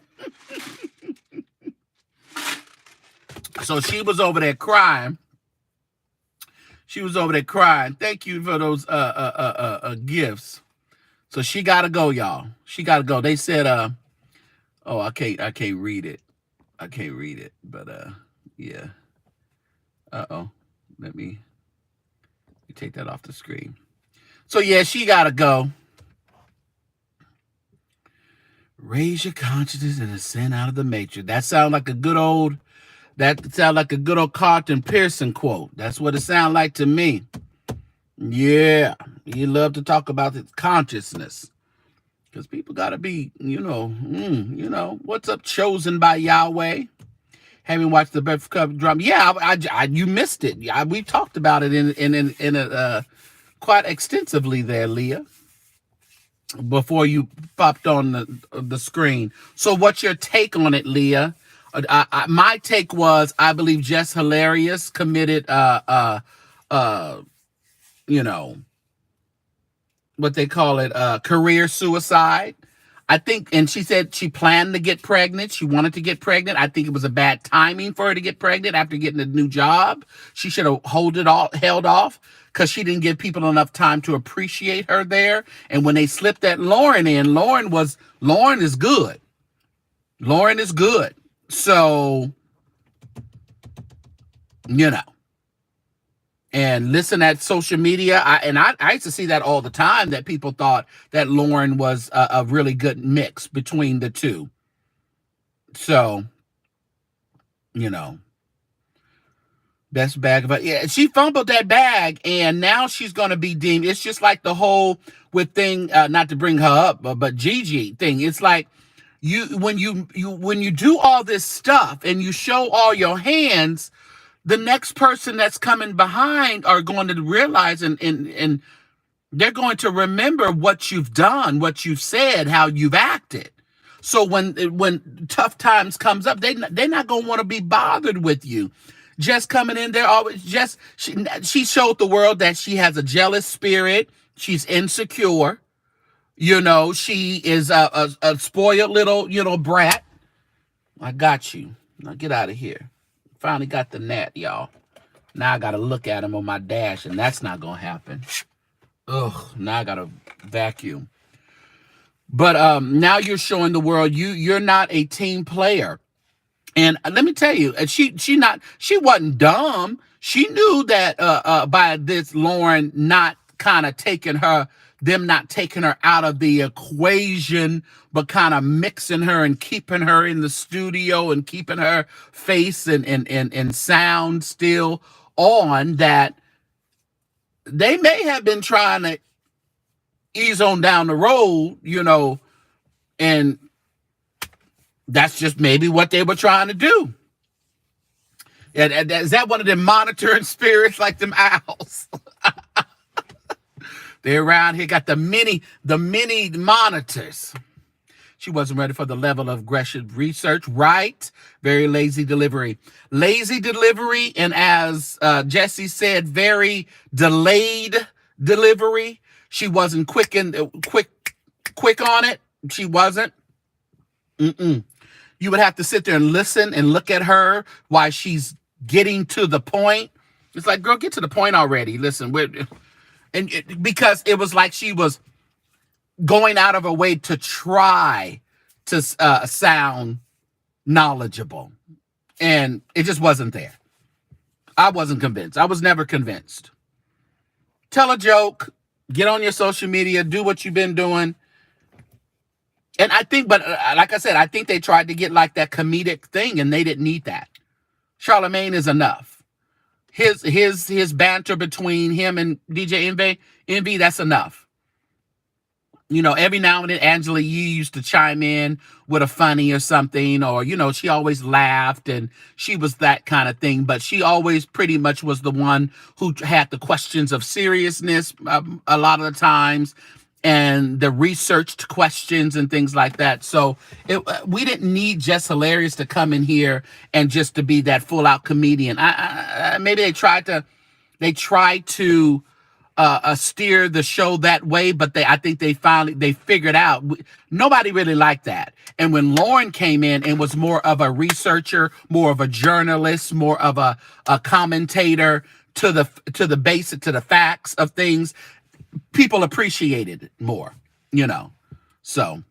So she was over there crying. Thank you for those gifts. So she got to go, y'all. She got to go. They said, oh, I can't read it. But, yeah. Uh-oh. Let me take that off the screen. So, yeah, she got to go. Raise your consciousness and ascend out of the matrix. That sounds like a good old Carlton Pearson quote. That's what it sounds like to me. Yeah. He love to talk about the consciousness. Because people got to be, what's up, chosen by Yahweh? Having watched the Breakfast Club drama. Yeah, you missed it. We talked about it in quite extensively there, Leah, before you popped on the screen. So what's your take on it, Leah? My take was, I believe Jess Hilarious committed, what they call it, career suicide. I think, and she said she planned to get pregnant. She wanted to get pregnant. I think it was a bad timing for her to get pregnant after getting a new job. She should have held off because she didn't give people enough time to appreciate her there. And when they slipped that Lauren in, Lauren is good. Lauren is good. So, and listen at social media. I used to see that all the time, that people thought that Lauren was a really good mix between the two. So, best bag of yeah, she fumbled that bag, and now she's going to be deemed. It's just like the whole with thing, not to bring her up, but Gigi thing. It's like when you do all this stuff and you show all your hands, the next person that's coming behind are going to realize and they're going to remember what you've done, what you've said, how you've acted. So when tough times comes up, they're not going to want to be bothered with you. Just coming in there, she showed the world that she has a jealous spirit. She's insecure. She is a spoiled little brat. I got you. Now get out of here. Finally got the net, y'all. Now I got to look at him on my dash, and that's not going to happen. Ugh, now I got to vacuum. But now you're showing the world you're not a team player. And let me tell you, she wasn't dumb. She knew that by this Lauren not kind of taking her, them not taking her out of the equation, but kind of mixing her and keeping her in the studio and keeping her face and sound still on, that they may have been trying to ease on down the road, and that's just maybe what they were trying to do. Is that one of them monitoring spirits like them owls? They're around here, got the mini monitors. She wasn't ready for the level of aggressive research, right? Very lazy delivery. And as Jesse said, very delayed delivery. She wasn't quick on it. She wasn't. You would have to sit there and listen and look at her while she's getting to the point. It's like, girl, get to the point already. Listen, because it was like she was going out of her way to try to sound knowledgeable. And it just wasn't there. I wasn't convinced. I was never convinced. Tell a joke. Get on your social media. Do what you've been doing. And I think, but like I said, I think they tried to get like that comedic thing, and they didn't need that. Charlemagne is enough. His banter between him and DJ Envy, that's enough. You know, every now and then Angela Yee used to chime in with a funny or something, or, you know, she always laughed and she was that kind of thing. But she always pretty much was the one who had the questions of seriousness a lot of the times, and the researched questions and things like that. So we didn't need Jess Hilarious to come in here and just to be that full out comedian. Maybe they tried to steer the show that way, but I think they figured out nobody really liked that. And when Lauren came in and was more of a researcher, more of a journalist, more of a commentator to the basic, to the facts of things, people appreciated it more, you know. So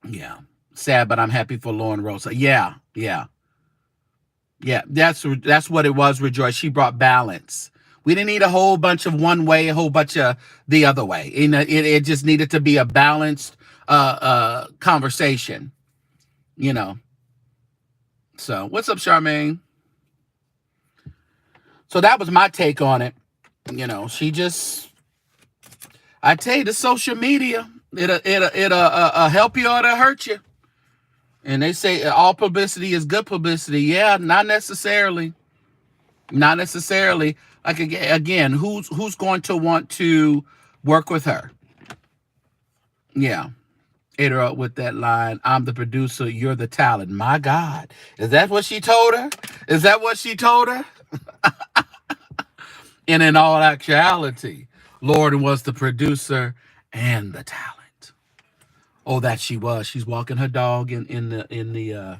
yeah, sad, but I'm happy for Lauren Rosa. Yeah, that's what it was. Rejoice, she brought balance. We didn't need a whole bunch of one way, a whole bunch of the other way. It just needed to be a balanced conversation, you know. So what's up, Charmaine? So that was my take on it. You know, she just, I tell you, the social media, it'll help you or it'll hurt you. And they say all publicity is good publicity. Yeah, not necessarily. Not necessarily. Like, again, who's going to want to work with her? Yeah. Hit her up with that line, I'm the producer, you're the talent. My God. Is that what she told her? Is that what she told her? And in all actuality, Lauren was the producer and the talent. Oh, that she was. She's walking her dog in the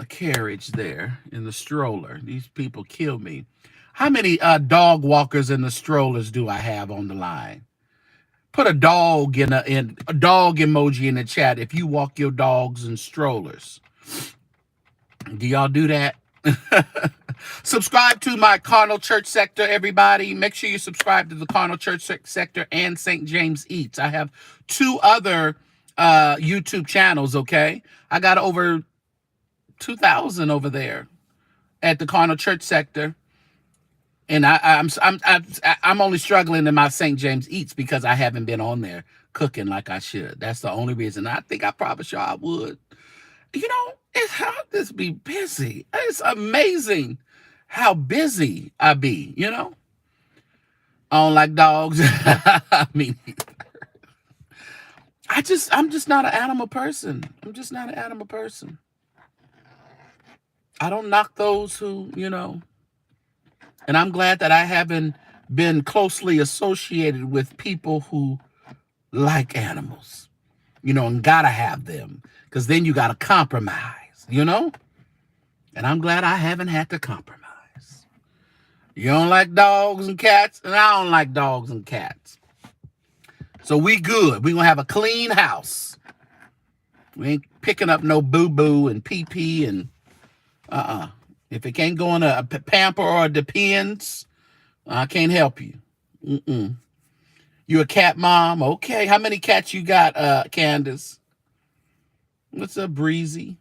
carriage there, in the stroller. These people kill me. How many dog walkers in the strollers do I have on the line? Put a dog in a dog emoji in the chat if you walk your dogs in strollers. Do y'all do that? Subscribe to my Carnal Church Sector, everybody. Make sure you subscribe to the Carnal Church Sector and St. James Eats. I have 2 other YouTube channels, okay? I got over 2,000 over there at the Carnal Church Sector. And I'm only struggling in my St. James Eats because I haven't been on there cooking like I should. That's the only reason. I think I probably sure I would. You know, it's hard to be busy. It's amazing how busy I be, you know? I don't like dogs. I mean, I'm just not an animal person. I'm just not an animal person. I don't knock those who, you know. And I'm glad that I haven't been closely associated with people who like animals, you know, and gotta have them, because then you gotta compromise, you know? And I'm glad I haven't had to compromise. You don't like dogs and cats, and I don't like dogs and cats. So we good. We gonna have a clean house. We ain't picking up no boo-boo and pee-pee and If it can't go in a pamper or a Depends, I can't help you. You a cat mom? Okay. How many cats you got, Candace? What's up, Breezy?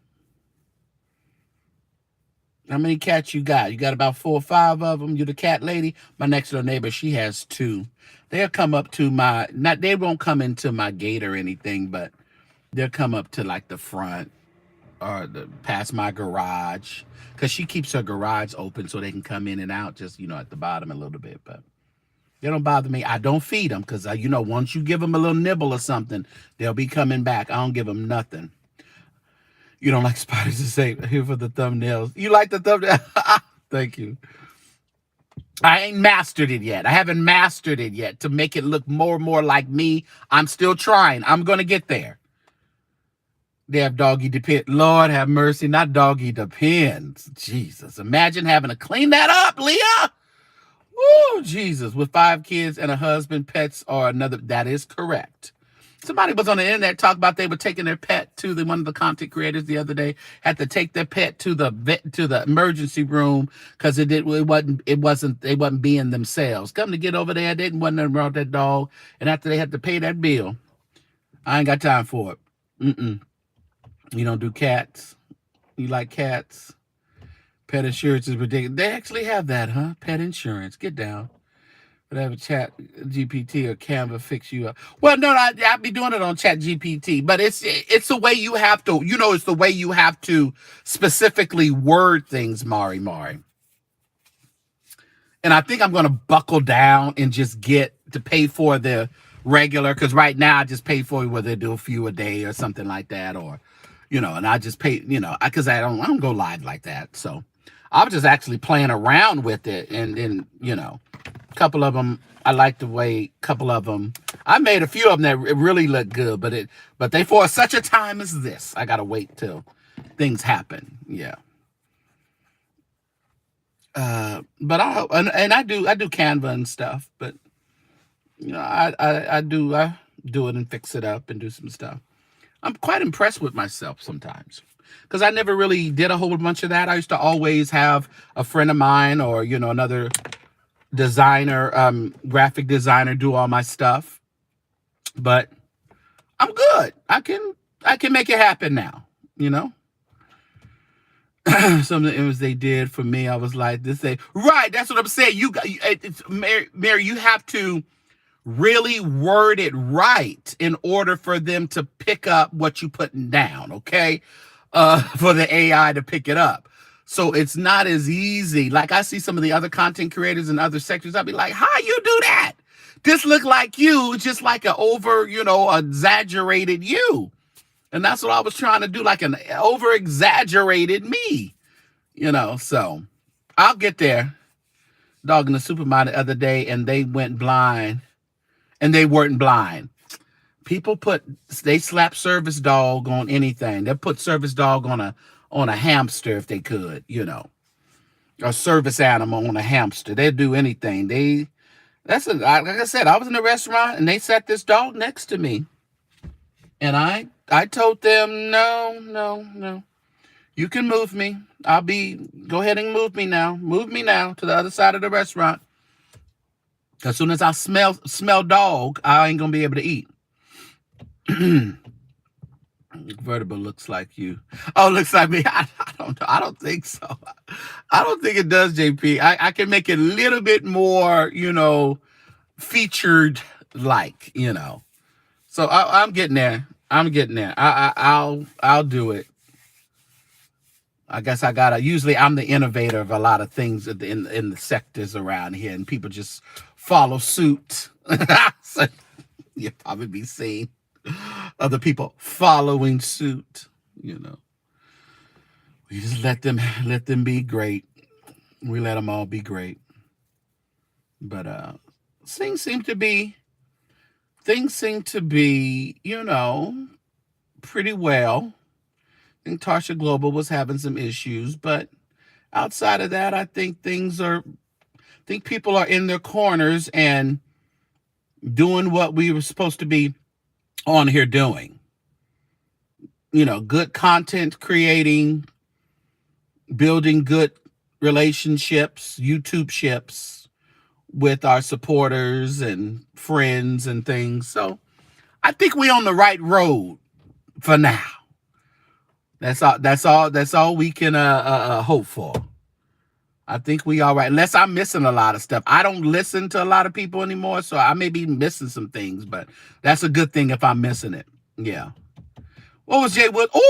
How many cats you got? You got about 4 or 5 of them. You the cat lady? My next door neighbor, she has 2. They'll come up to they won't come into my gate or anything, but they'll come up to like the front or past my garage, because she keeps her garage open so they can come in and out, just, you know, at the bottom a little bit. But they don't bother me. I don't feed them because, you know, once you give them a little nibble or something, they'll be coming back. I don't give them nothing. You don't like spiders to say here for the thumbnails. You like the thumbnail? Thank you. I ain't mastered it yet. I haven't mastered it yet to make it look more and more like me. I'm still trying. I'm going to get there. They have doggy depend. Lord have mercy, not doggy depends. Jesus, imagine having to clean that up, Leah. Woo, Jesus, with 5 kids and a husband, pets or another. That is correct. Somebody was on the internet talking about they were taking their pet to one of the content creators the other day, had to take their pet to the emergency room because they wasn't being themselves. Come to get over there, they didn't want nothing wrong with that dog, and after they had to pay that bill, I ain't got time for it. You don't do cats. You like cats. Pet insurance is ridiculous. They actually have that, huh? Pet insurance. Get down. Whatever Chat GPT or Canva fix you up. Well, no, I'll be doing it on Chat GPT, but it's the way you have to, it's the way you have to specifically word things, Mari. And I think I'm going to buckle down and just get to pay for the regular, because right now I just pay for it whether they do a few a day or something like that, or, and I just pay, because I don't go live like that. So I was just actually playing around with it, and then, a couple of them, I like the way a couple of them, I made a few of them that really look good, but they for such a time as this, I got to wait till things happen. Yeah. But I hope, and I do Canva and stuff, but I do it and fix it up and do some stuff. I'm quite impressed with myself sometimes, because I never really did a whole bunch of that. I used to always have a friend of mine or another designer, graphic designer, do all my stuff. But I'm good. I can make it happen now. Some of the images they did for me, I was like, right. That's what I'm saying. Mary, you have to really word it right in order for them to pick up what you putting down. Okay. For the AI to pick it up. So it's not as easy. Like I see some of the other content creators in other sectors. I'll be like, how you do that? This look like you, just like an over, exaggerated you. And that's what I was trying to do, like an over exaggerated me, so I'll get there. Dog in the supermarket the other day, and they went blind, and they weren't blind. People they slap service dog on anything. They'll put service dog on a hamster if they could, or service animal on a hamster. They'd do anything. Like I said, I was in a restaurant and they sat this dog next to me. And I told them, no, you can move me. Go ahead and move me now. Move me now to the other side of the restaurant. As soon as I smell dog, I ain't going to be able to eat. Convertible looks like you. Oh, looks like me. I don't know. I don't think so. I don't think it does, JP. I can make it a little bit more, featured like, So I'm getting there. I'll do it. I guess usually I'm the innovator of a lot of things in the sectors around here, and people just follow suit. So you'll probably be seeing other people following suit, We just let them be great. We let them all be great. But things seem to be, pretty well. I think Tarsha Global was having some issues, but outside of that, I think people are in their corners and doing what we were supposed to be on here doing. Good content creating, building good relationships, YouTube ships with our supporters and friends and things. So I think we're on the right road for now. That's all we can hope for. I think we all right, unless I'm missing a lot of stuff. I don't listen to a lot of people anymore, so I may be missing some things, but that's a good thing if I'm missing it. Yeah. What was Jay Wilson?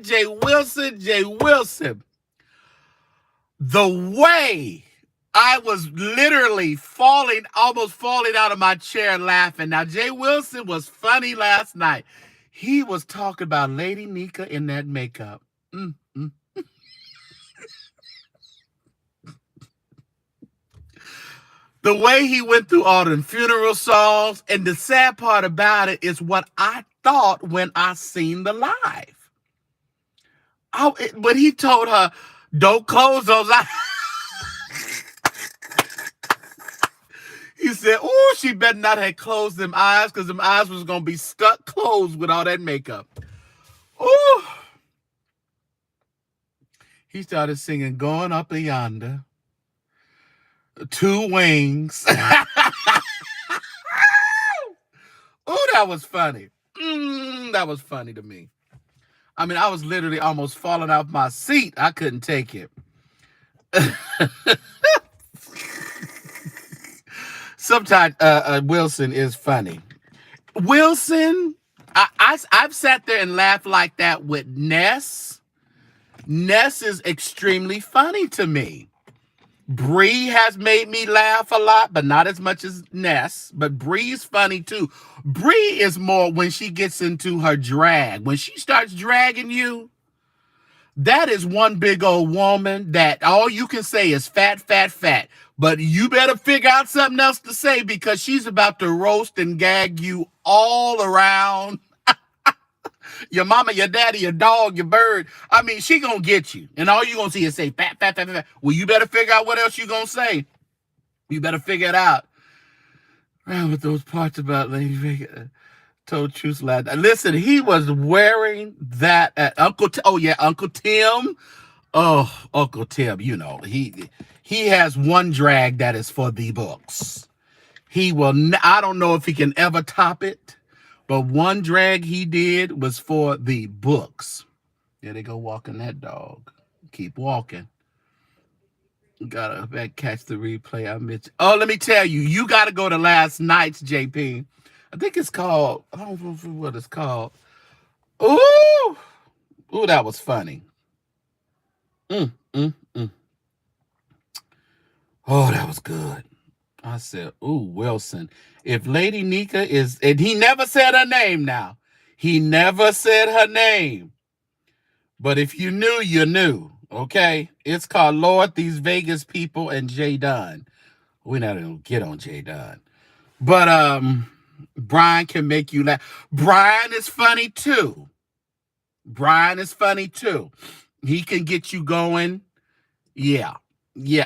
Jay Wilson. The way I was literally almost falling out of my chair laughing. Now, Jay Wilson was funny last night. He was talking about Lady Nika in that makeup. The way he went through all the funeral songs, and the sad part about it is what I thought when I seen the live. When he told her, don't close those eyes. He said, oh, she better not have closed them eyes, because them eyes was going to be stuck closed with all that makeup. Oh. He started singing Going Up Yonder. Two Wings. Oh, that was funny. That was funny to me. I mean, I was literally almost falling off my seat. I couldn't take it. Sometimes Wilson is funny. Wilson, I've sat there and laughed like that with Ness. Ness is extremely funny to me. Bree has made me laugh a lot, but not as much as Ness. But Bree's funny too. Bree is more when she gets into her drag. When she starts dragging you, that is one big old woman that all you can say is fat, fat, fat. But you better figure out something else to say because she's about to roast and gag you all around. Your mama, your daddy, your dog, your bird. I mean, she gonna get you. And all you gonna see is say fat, fat, fat, fat. Well, you better figure out what else you gonna say. You better figure it out. Around with those parts about Lady Vega. Told truth last night. Listen, he was wearing that at Uncle Uncle Tim. Oh, Uncle Tim, you know, he has one drag that is for the books. He will I don't know if he can ever top it, but one drag he did was for the books. There they go walking that dog. Keep walking. Gotta catch the replay. I missed. Oh, let me tell you, you gotta go to last night's JP. I think it's called, I don't know what it's called. Ooh, that was funny. Oh, that was good. I said, ooh, Wilson. If Lady Nika is, and he never said her name now. He never said her name. But if you knew, you knew. Okay? It's called Lord, These Vegas People, and J Dunn. We're not going to get on J Dunn. But, Brian can make you laugh. Brian is funny too. He can get you going. Yeah.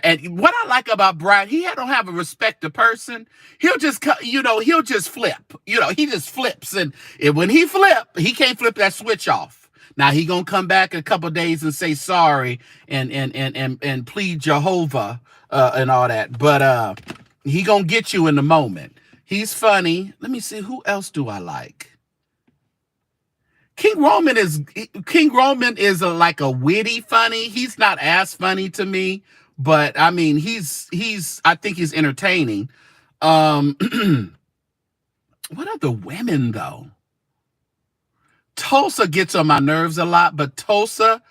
And what I like about Brian, he don't have a respect to person. He'll just, he'll just flip. He just flips. And when he flip, he can't flip that switch off. Now he gonna come back a couple of days and say sorry and plead Jehovah and all that. But he gonna get you in the moment. He's funny. Let me see, who else do I like? King Roman is like a witty funny. He's not as funny to me, but I mean I think he's entertaining. What are the women though? Tulsa gets on my nerves a lot, but Tulsa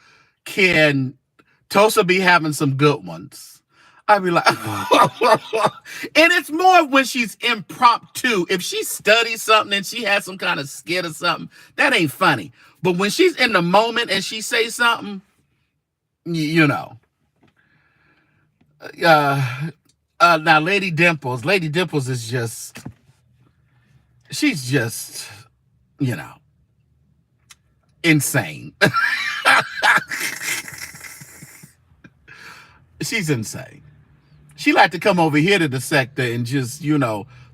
be having some good ones. I'd be like, and it's more when she's impromptu. If she studies something and she has some kind of skit or something, that ain't funny. But when she's in the moment and she says something, now Lady Dimples is just, she's just, insane. She's insane. She like to come over here to the sector and just,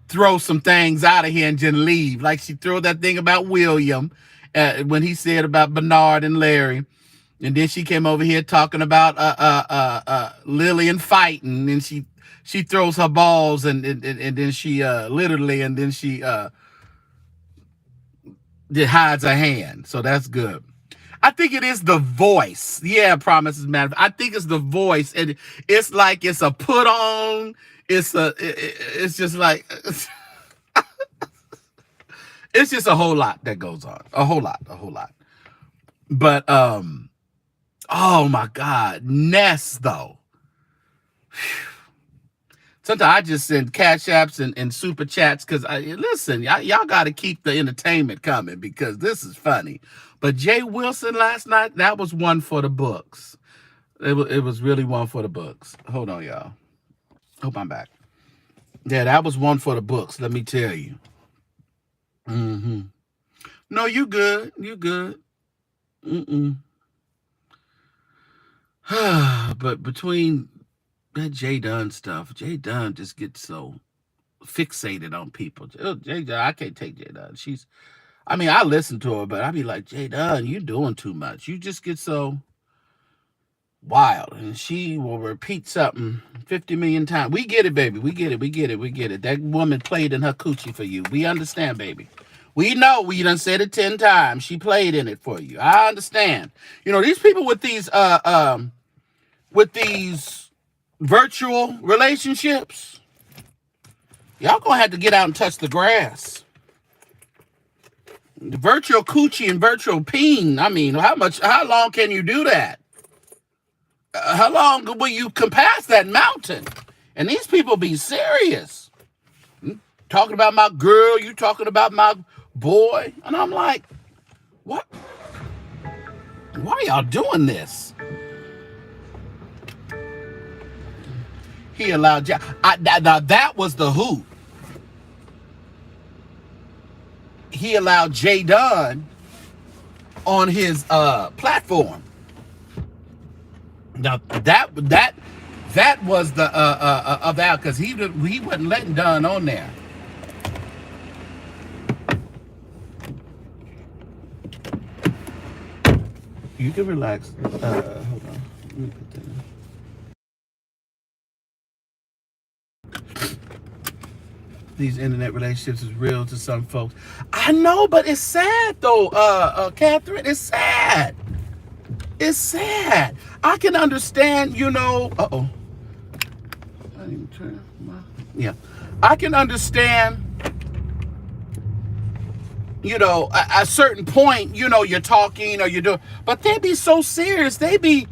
throw some things out of here and just leave. Like she threw that thing about William when he said about Bernard and Larry. And then she came over here talking about Lillian fighting. And she throws her balls and then she literally, and then she hides her hand. So that's good. I think it is the voice. Yeah, promises matter. I think it's the voice, and it's like it's a put on. It's just like it's just a whole lot that goes on. A whole lot. But oh my God, Ness though. Sometimes I just send cash apps and super chats because listen, y'all got to keep the entertainment coming because this is funny. But Jay Wilson last night, that was one for the books. It was really one for the books. Hold on, y'all. Hope I'm back. Yeah, that was one for the books. Let me tell you. No, you good. But between that J Dunn stuff, J Dunn just gets so fixated on people. J Dunn, I can't take J Dunn. I listen to her, but I be like, J Dunn, you doing too much. You just get so wild. And she will repeat something 50 million times. We get it, baby. We get it. That woman played in her coochie for you. We understand, baby. We know, we done said it 10 times. She played in it for you. I understand. You know, these people with these virtual relationships, y'all gonna have to get out and touch the grass. The virtual coochie and virtual peen. I mean, how long can you do that? How long will you compass that mountain? And these people be serious. Talking about my girl, you talking about my boy. And I'm like, what? Why are y'all doing this? He allowed now that was the hoot. He allowed Jay Dunn on his platform. Now that was the of that, because he wasn't letting Dunn on there. You can relax. Hold on. Let me put that in. These internet relationships is real to some folks. I know, but it's sad though, Catherine. It's sad. It's sad. I can understand, you know. I didn't even turn my. Yeah, I can understand. You know, at a certain point, you know, you're talking or you're doing, but they be so serious. They be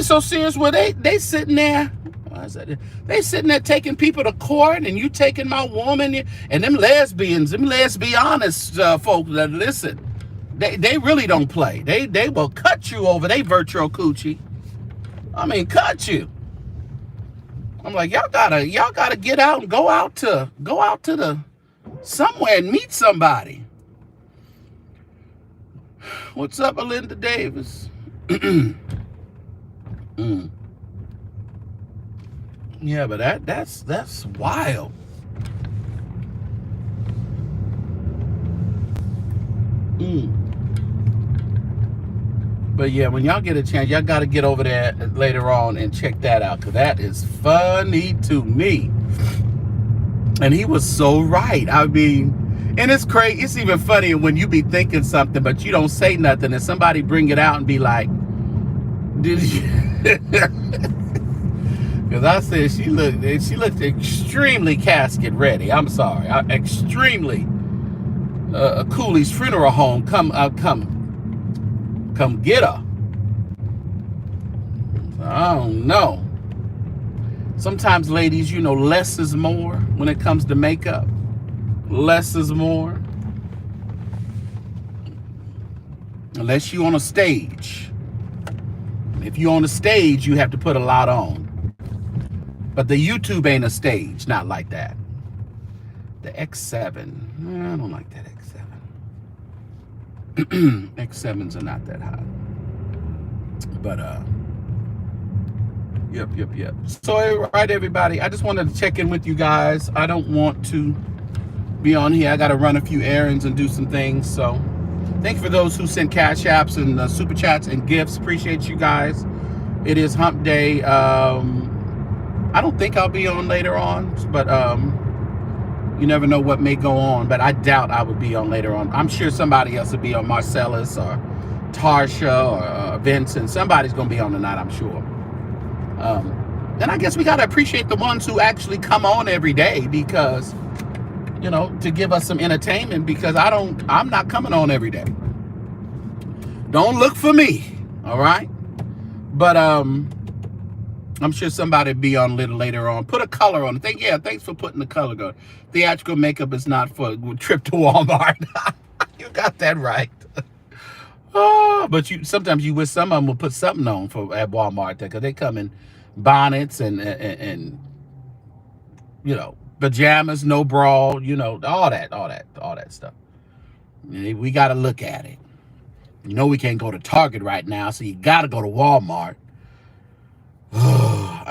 so serious where they sitting there. They sitting there taking people to court, and you taking my woman, and them lesbians, folks that listen, they really don't play. They will cut you over they virtual coochie. I mean, cut you. I'm like, y'all gotta get out and go out to the somewhere and meet somebody. What's up, Alinda Davis? Yeah, but that's wild. But yeah, when y'all get a chance, y'all got to get over there later on and check that out, because that is funny to me. And he was so right. I mean, and it's crazy. It's even funnier when you be thinking something, but you don't say nothing, and somebody bring it out and be like, "Did you?" Because I said she looked extremely casket ready. I'm sorry, extremely. Cooley's funeral home, come get her. I don't know. Sometimes, ladies, you know, less is more when it comes to makeup. Less is more. Unless you're on a stage. If you're on a stage, you have to put a lot on. But the YouTube ain't a stage, not like that. The X7, I don't like that X7. X7s are not that hot. But yep. So right, everybody, I just wanted to check in with you guys. I don't want to be on here. I got to run a few errands and do some things. So thank you for those who sent cash apps and super chats and gifts. Appreciate you guys. It is hump day. I don't think I'll be on later on, but you never know what may go on. But I doubt I would be on later on. I'm sure somebody else will be on, Marcellus or Tarsha or Vincent. Somebody's going to be on tonight, I'm sure. Then I guess we got to appreciate the ones who actually come on every day, because, you know, to give us some entertainment, because I'm not coming on every day. Don't look for me, all right? But I'm sure somebody will be on a little later on. Put a color on it. Thanks for putting the color on. Theatrical makeup is not for a trip to Walmart. You got that right. But sometimes you wish some of them will put something on at Walmart, because they come in bonnets and you know, pajamas, no bra, you know, all that stuff. We got to look at it. You know, we can't go to Target right now, so you got to go to Walmart.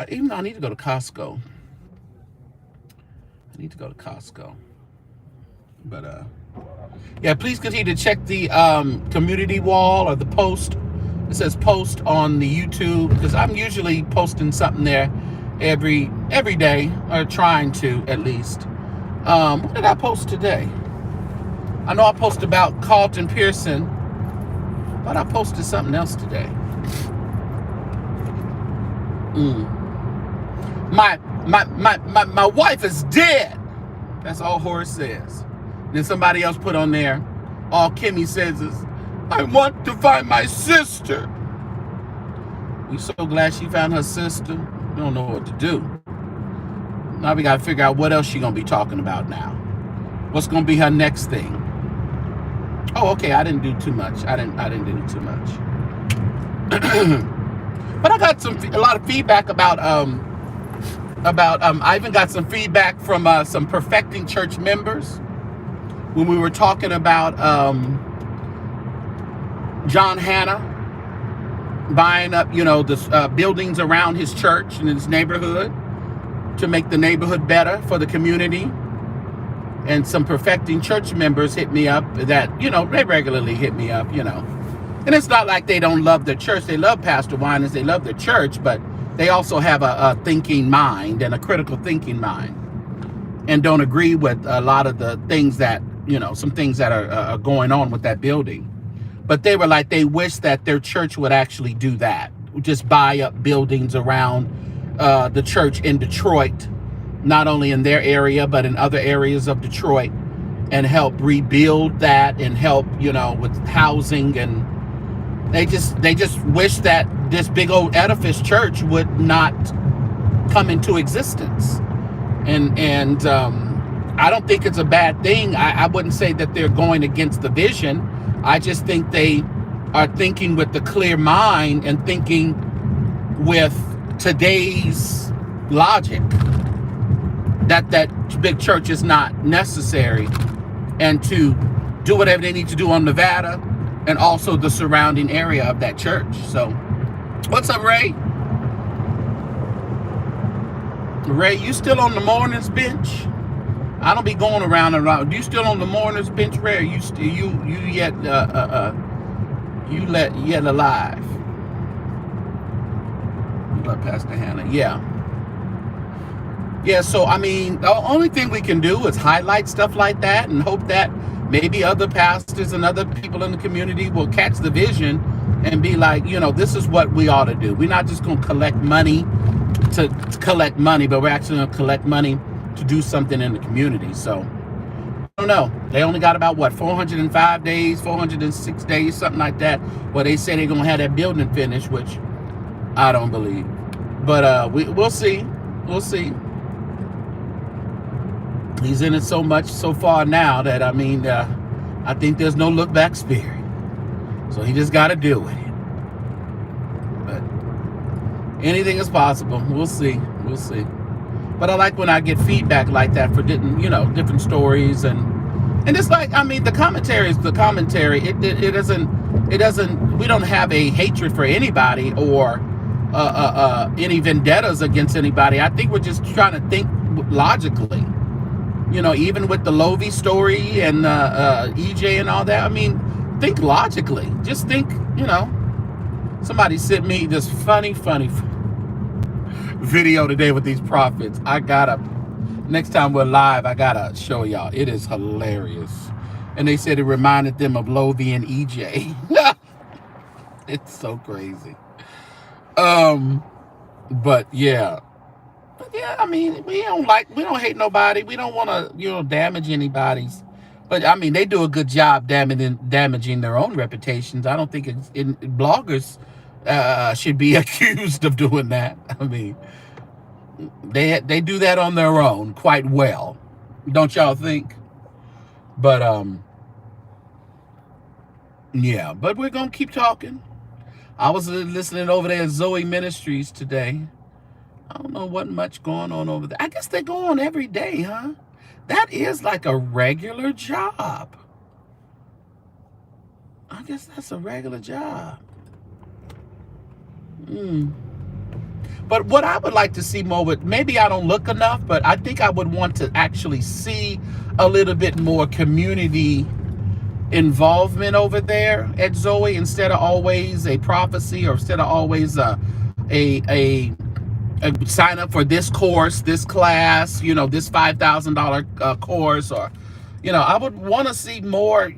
Even though I need to go to Costco. But yeah, please continue to check the community wall or the post. It says post on the YouTube, because I'm usually posting something there every day, or trying to at least. What did I post today? I know I posted about Carlton Pearson, but I posted something else today. My wife is dead. That's all Horace says. Then somebody else put on there, all Kimmy says is, I want to find my sister. We so glad she found her sister. We don't know what to do. Now we got to figure out what else she's going to be talking about now. What's going to be her next thing? Oh, okay, I didn't do too much. I didn't do too much. But I got a lot of feedback about I even got some feedback from some Perfecting Church members when we were talking about John Hanna buying up, the buildings around his church and his neighborhood to make the neighborhood better for the community. And some Perfecting Church members hit me up that, they regularly hit me up, And it's not like they don't love their church. They love Pastor Winans. They love their church, but they also have a thinking mind and a critical thinking mind and don't agree with a lot of the things that, some things that are going on with that building. But they were like, they wish that their church would actually do that. Just buy up buildings around the church in Detroit, not only in their area, but in other areas of Detroit, and help rebuild that and help, with housing. And they just wish that this big old edifice church would not come into existence. And I don't think it's a bad thing. I wouldn't say that they're going against the vision. I just think they are thinking with the clear mind and thinking with today's logic that big church is not necessary, and to do whatever they need to do on Nevada and also the surrounding area of that church. So what's up, Ray? Ray, you still on the mourners bench? I don't be going around and around. You still on the mourners bench, Ray? Or you yet alive? You love Pastor Hannah, yeah. Yeah, so I mean, the only thing we can do is highlight stuff like that and hope that maybe other pastors and other people in the community will catch the vision and be like, this is what we ought to do. We're not just going to collect money to collect money, but we're actually going to collect money to do something in the community. So, I don't know. They only got about, 405 days, 406 days, something like that, where they say they're going to have that building finished, which I don't believe. But we'll see. We'll see. He's in it so much so far now that, I think there's no look back spirit. So he just got to deal with it. But anything is possible. We'll see. We'll see. But I like when I get feedback like that for different stories. And it's like, the commentary is the commentary. It doesn't, we don't have a hatred for anybody or any vendettas against anybody. I think we're just trying to think logically. Even with the Lovey story and EJ and all that, think logically. Just think, somebody sent me this funny video today with these prophets. Next time we're live, I gotta show y'all. It is hilarious. And they said it reminded them of Lovey and EJ. It's so crazy. But yeah. Yeah, we don't hate nobody. We don't want to, damage anybody's. But they do a good job damaging their own reputations. I don't think bloggers should be accused of doing that. They do that on their own quite well, don't y'all think? But yeah. But we're gonna keep talking. I was listening over there at Zoe Ministries today. I don't know what much going on over there. I guess they go on every day, huh? That is like a regular job. I guess that's a regular job. But what I would like to see more with, maybe I don't look enough, but I think I would want to actually see a little bit more community involvement over there at Zoe, instead of always a prophecy, or instead of always a sign up for this course, this class, this $5,000 course, or I would want to see more.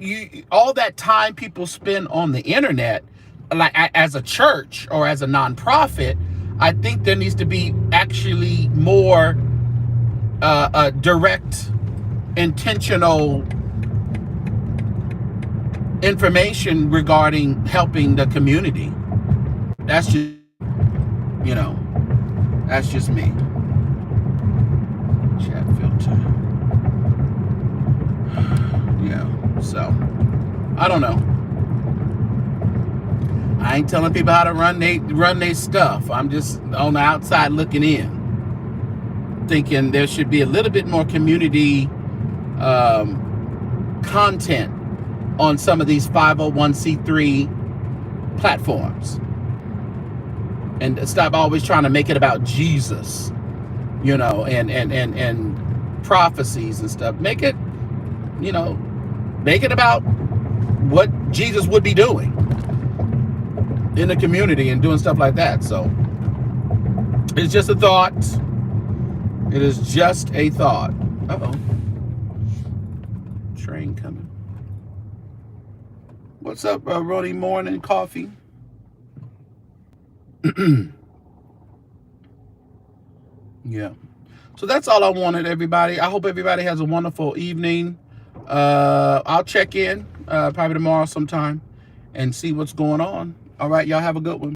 All that time people spend on the internet, like as a church or as a nonprofit, I think there needs to be actually more direct, intentional information regarding helping the community. That's just, that's just me. Chat filter. Yeah, so I don't know. I ain't telling people how to run their stuff. I'm just on the outside looking in, thinking there should be a little bit more community content on some of these 501c3 platforms, and stop always trying to make it about Jesus, and prophecies and stuff. Make it about what Jesus would be doing in the community and doing stuff like that. So it's just a thought. It is just a thought. Uh-oh. Train coming. What's up, Rody Morning Coffee? Yeah. So that's all I wanted, everybody. I hope everybody has a wonderful evening. I'll check in probably tomorrow sometime and see what's going on. All right, y'all have a good one.